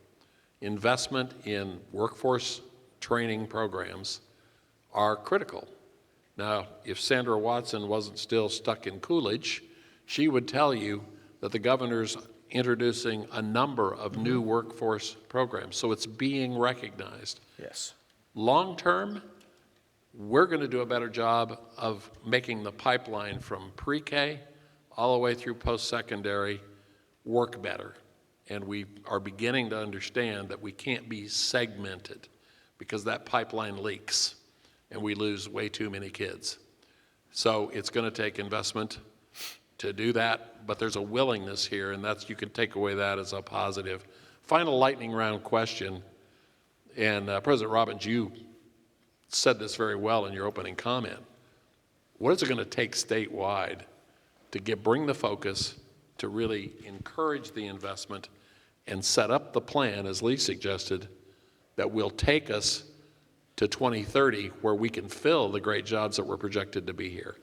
Investment in workforce training programs are critical. Now, if Sandra Watson wasn't still stuck in Coolidge, she would tell you that the governor's introducing a number of new workforce programs, so it's being recognized. Yes. Long term, we're going to do a better job of making the pipeline from pre-K all the way through post-secondary work better. And we are beginning to understand that we can't be segmented because that pipeline leaks and we lose way too many kids. So it's going to take investment to do that, but there's a willingness here, and that's, you can take away that as a positive. Final lightning round question, and President Robbins, you said this very well in your opening comment. What is it going to take statewide to bring the focus to really encourage the investment and set up the plan, as Lee suggested, that will take us to 2030 where we can fill the great jobs that we're projected to be here?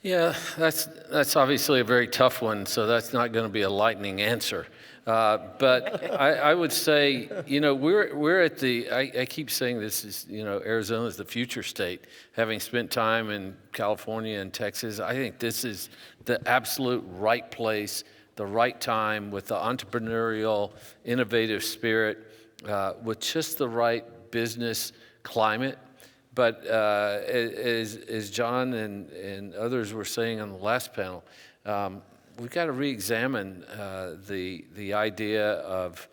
Yeah, that's obviously a very tough one, so that's not going to be a lightning answer. But I would say, we're at the, I keep saying this is, Arizona is the future state. Having spent time in California and Texas, I think this is the absolute right place, the right time, with the entrepreneurial, innovative spirit, with just the right business climate. But as John and others were saying on the last panel, we've got to re-examine the idea of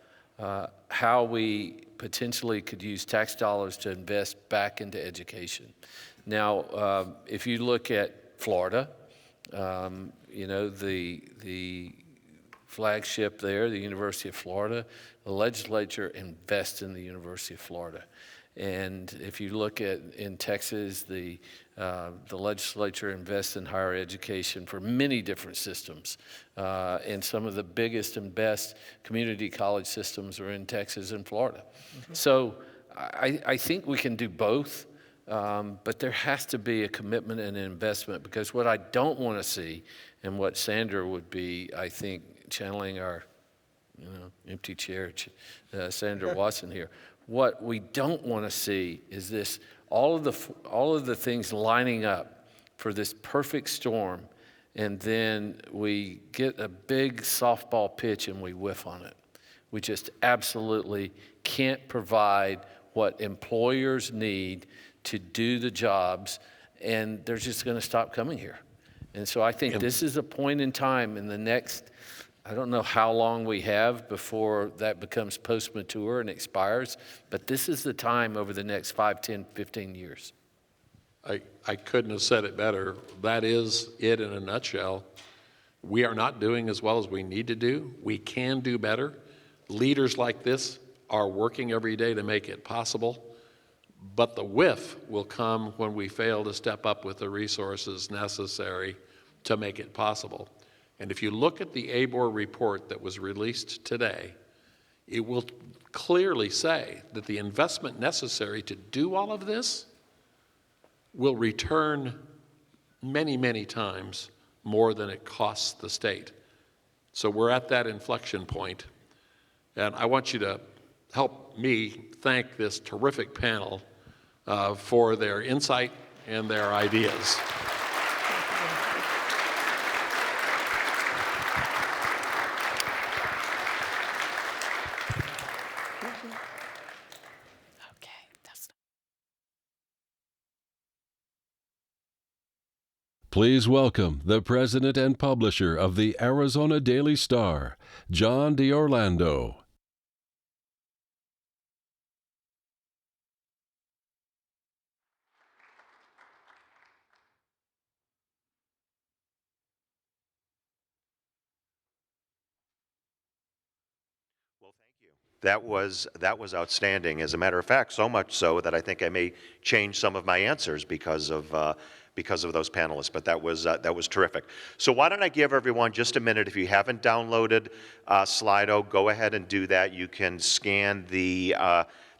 how we potentially could use tax dollars to invest back into education. Now, if you look at Florida, the flagship there, the University of Florida, the legislature invests in the University of Florida. And if you look at in Texas, the legislature invests in higher education for many different systems. And some of the biggest and best community college systems are in Texas and Florida. Mm-hmm. So I think we can do both, but there has to be a commitment and an investment, because what I don't want to see, and what Sandra would be, I think, channeling our empty chair, Sandra Watson here, what we don't want to see is this, all of the things lining up for this perfect storm, and then we get a big softball pitch and we whiff on it. We just absolutely can't provide what employers need to do the jobs, and they're just going to stop coming here. And so I think this is a point in time in the next, I don't know how long we have before that becomes post-mature and expires, but this is the time over the next 5, 10, 15 years. I couldn't have said it better. That is it in a nutshell. We are not doing as well as we need to do. We can do better. Leaders like this are working every day to make it possible. but the whiff will come when we fail to step up with the resources necessary to make it possible. And if you look at the ABOR report that was released today, it will clearly say that the investment necessary to do all of this will return many, many times more than it costs the state. So we're at that inflection point, and I want you to help me thank this terrific panel for their insight and their ideas. Please welcome the president and publisher of the Arizona Daily Star, John DiOrlando. That was outstanding. As a matter of fact, so much so that I think I may change some of my answers because of those panelists. But that was terrific. So why don't I give everyone just a minute? If you haven't downloaded Slido, go ahead and do that. You can scan the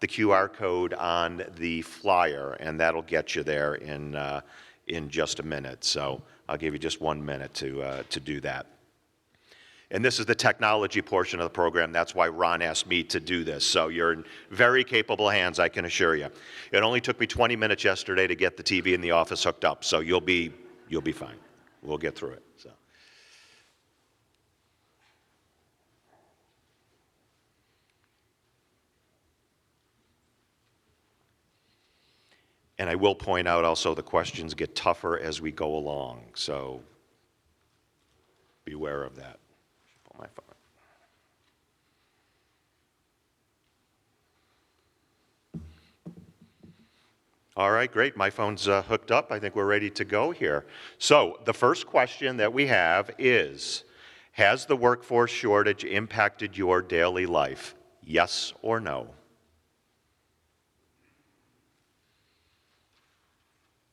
QR code on the flyer, and that'll get you there in just a minute. So I'll give you just 1 minute to do that. And this is the technology portion of the program. That's why Ron asked me to do this. So you're in very capable hands, I can assure you. It only took me 20 minutes yesterday to get the TV in the office hooked up. So you'll be fine. We'll get through it. So. And I will point out also the questions get tougher as we go along. So beware of that. My phone. All right, great. My phone's hooked up. I think we're ready to go here. So the first question that we have is, has the workforce shortage impacted your daily life? Yes or no?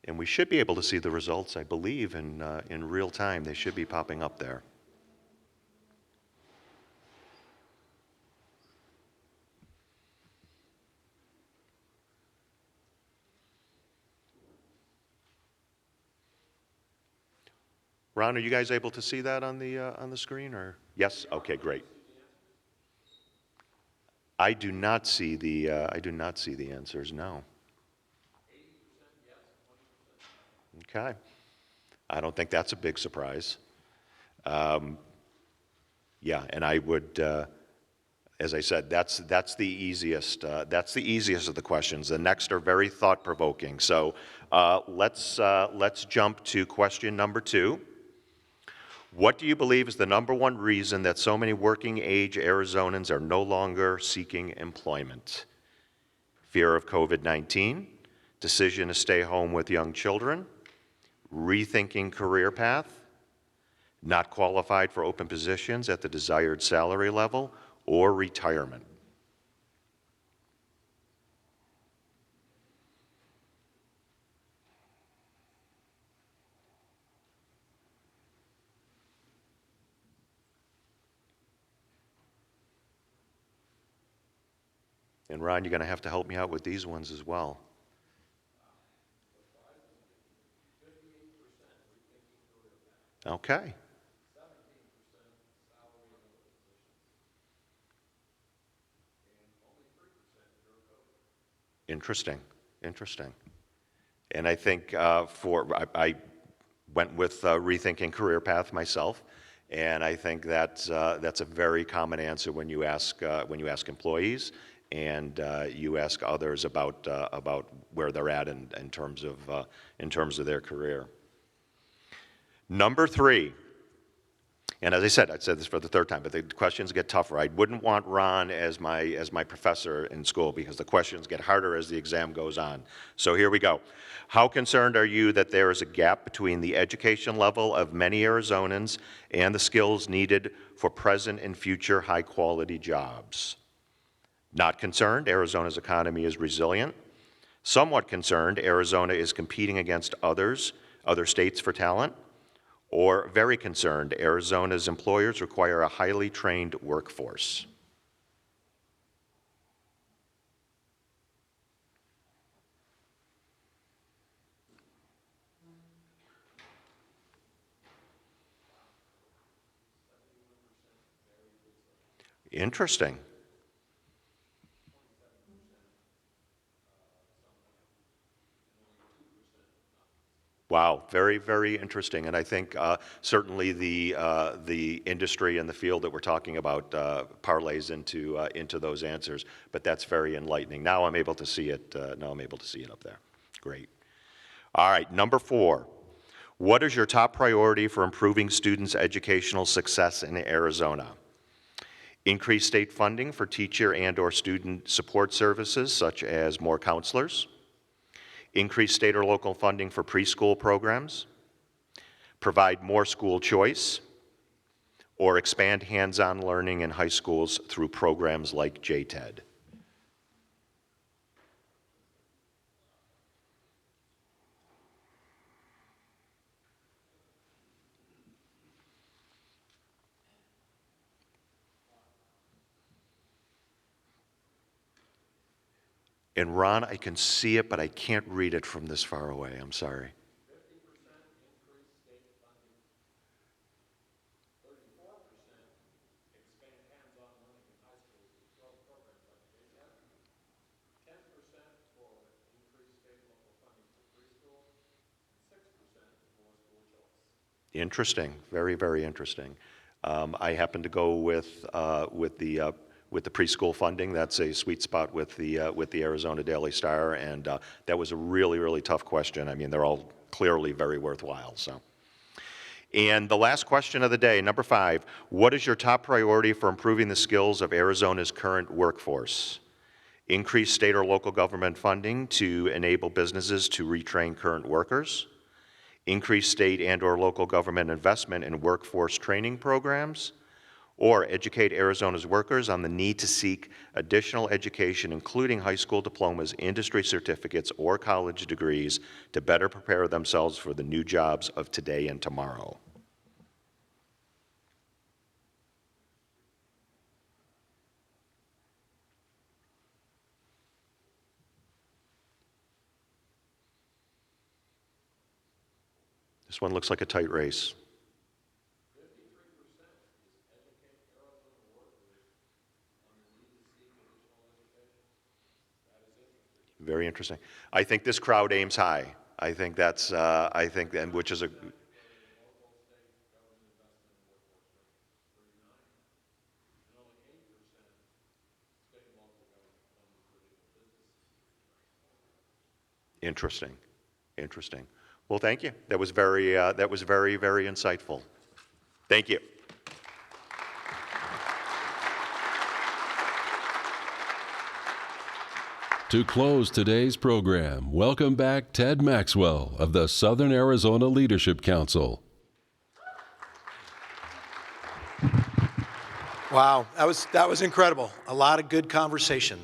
And we should be able to see the results, I believe, in real time. They should be popping up there. Ron, are you guys able to see that on the screen, or yes? Okay, great. I do not see the answers. No. Okay. I don't think that's a big surprise. Yeah, and I would, as I said, that's the easiest. That's the easiest of the questions. The next are very thought-provoking. So let's jump to question number 2. What do you believe is the #1 reason that so many working-age Arizonans are no longer seeking employment? Fear of COVID-19, decision to stay home with young children, rethinking career path, not qualified for open positions at the desired salary level, or retirement? And Ron, you're going to have to help me out with these ones as well. Okay. Interesting. And I think I went with rethinking career path myself, and I think that's a very common answer when you ask employees and you ask others about where they're at in terms of their career. Number 3, and as I said this for the 3rd time, but the questions get tougher. I wouldn't want Ron as my professor in school because the questions get harder as the exam goes on. So here we go. How concerned are you that there is a gap between the education level of many Arizonans and the skills needed for present and future high-quality jobs? Not concerned. Arizona's economy is resilient. somewhat concerned Arizona is competing against other states for talent, or very concerned Arizona's employers require a highly trained workforce. Interesting. Wow, very, very interesting. And I think certainly the industry and the field that we're talking about parlays into those answers. But that's very enlightening. Now I'm able to see it. Now I'm able to see it up there. Great. All right, number 4. What is your top priority for improving students' educational success in Arizona? Increase state funding for teacher and/or student support services, such as more counselors. Increase state or local funding for preschool programs. Provide more school choice. Or expand hands-on learning in high schools through programs like JTED. And Ron, I can see it, but I can't read it from this far away. I'm sorry. 50% increase state funding. 34% expand hands-on learning in high schools with programs like JTED. 10% for increased state and local funding for preschool. And 6% more school choice. Interesting. Very, very interesting. I happen to go with the preschool funding. That's a sweet spot with the Arizona Daily Star, and that was a really, really tough question. I mean, they're all clearly very worthwhile. So, and the last question of the day, number 5, what is your top priority for improving the skills of Arizona's current workforce? Increase state or local government funding to enable businesses to retrain current workers. Increase state and/or local government investment in workforce training programs. Or educate Arizona's workers on the need to seek additional education, including high school diplomas, industry certificates, or college degrees to better prepare themselves for the new jobs of today and tomorrow. This one looks like a tight race. Very interesting. I think this crowd aims high. I think that's, and which is a, interesting, interesting. Well, thank you. That was very, very insightful. Thank you. To close today's program, welcome back Ted Maxwell of the Southern Arizona Leadership Council. Wow, that was incredible. A lot of good conversation.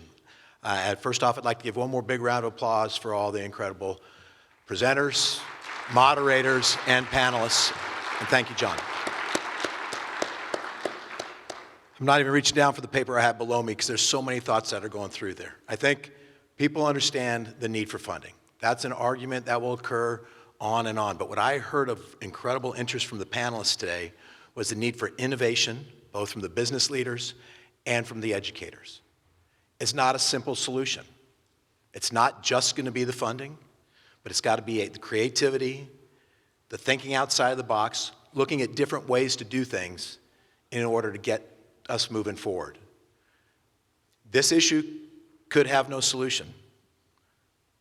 First off, I'd like to give one more big round of applause for all the incredible presenters, moderators, and panelists. And thank you, John. I'm not even reaching down for the paper I have below me because there's so many thoughts that are going through there. I think people understand the need for funding. That's an argument that will occur on and on. But what I heard of incredible interest from the panelists today was the need for innovation, both from the business leaders and from the educators. It's not a simple solution. It's not just going to be the funding, but it's got to be the creativity, the thinking outside of the box, looking at different ways to do things in order to get us moving forward. This issue could have no solution,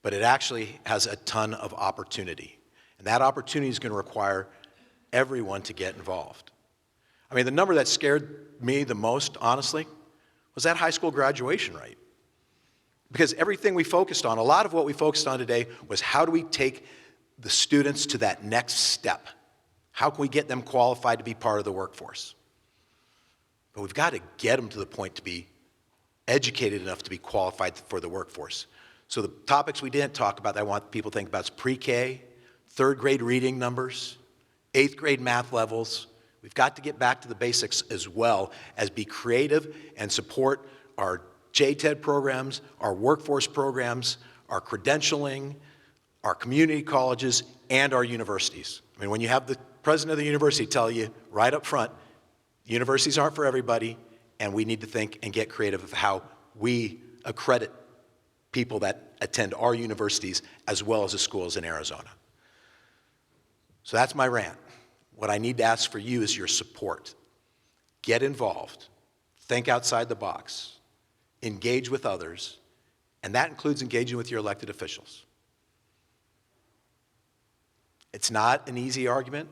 but it actually has a ton of opportunity. And that opportunity is going to require everyone to get involved. I mean, the number that scared me the most, honestly, was that high school graduation rate. Because everything we focused on, a lot of what we focused on today was how do we take the students to that next step? How can we get them qualified to be part of the workforce? But we've got to get them to the point to be educated enough to be qualified for the workforce. So the topics we didn't talk about that I want people to think about is pre-K, third grade reading numbers, eighth grade math levels. We've got to get back to the basics as well as be creative and support our JTED programs, our workforce programs, our credentialing, our community colleges, and our universities. I mean, when you have the president of the university tell you right up front, universities aren't for everybody, and we need to think and get creative of how we accredit people that attend our universities as well as the schools in Arizona. So that's my rant. What I need to ask for you is your support. Get involved. Think outside the box. Engage with others. And that includes engaging with your elected officials. It's not an easy argument,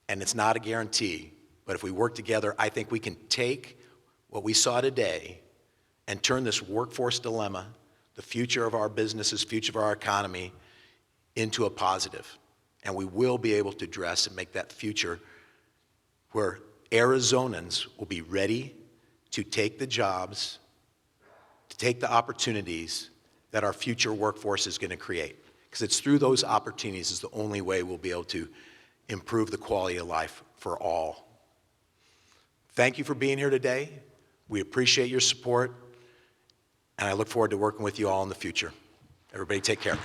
and it's not a guarantee. But if we work together, I think we can take what we saw today and turn this workforce dilemma, the future of our businesses, future of our economy, into a positive. And we will be able to address and make that future where Arizonans will be ready to take the jobs, to take the opportunities that our future workforce is going to create. Because it's through those opportunities is the only way we'll be able to improve the quality of life for all. Thank you for being here today. We appreciate your support, and I look forward to working with you all in the future. Everybody take care.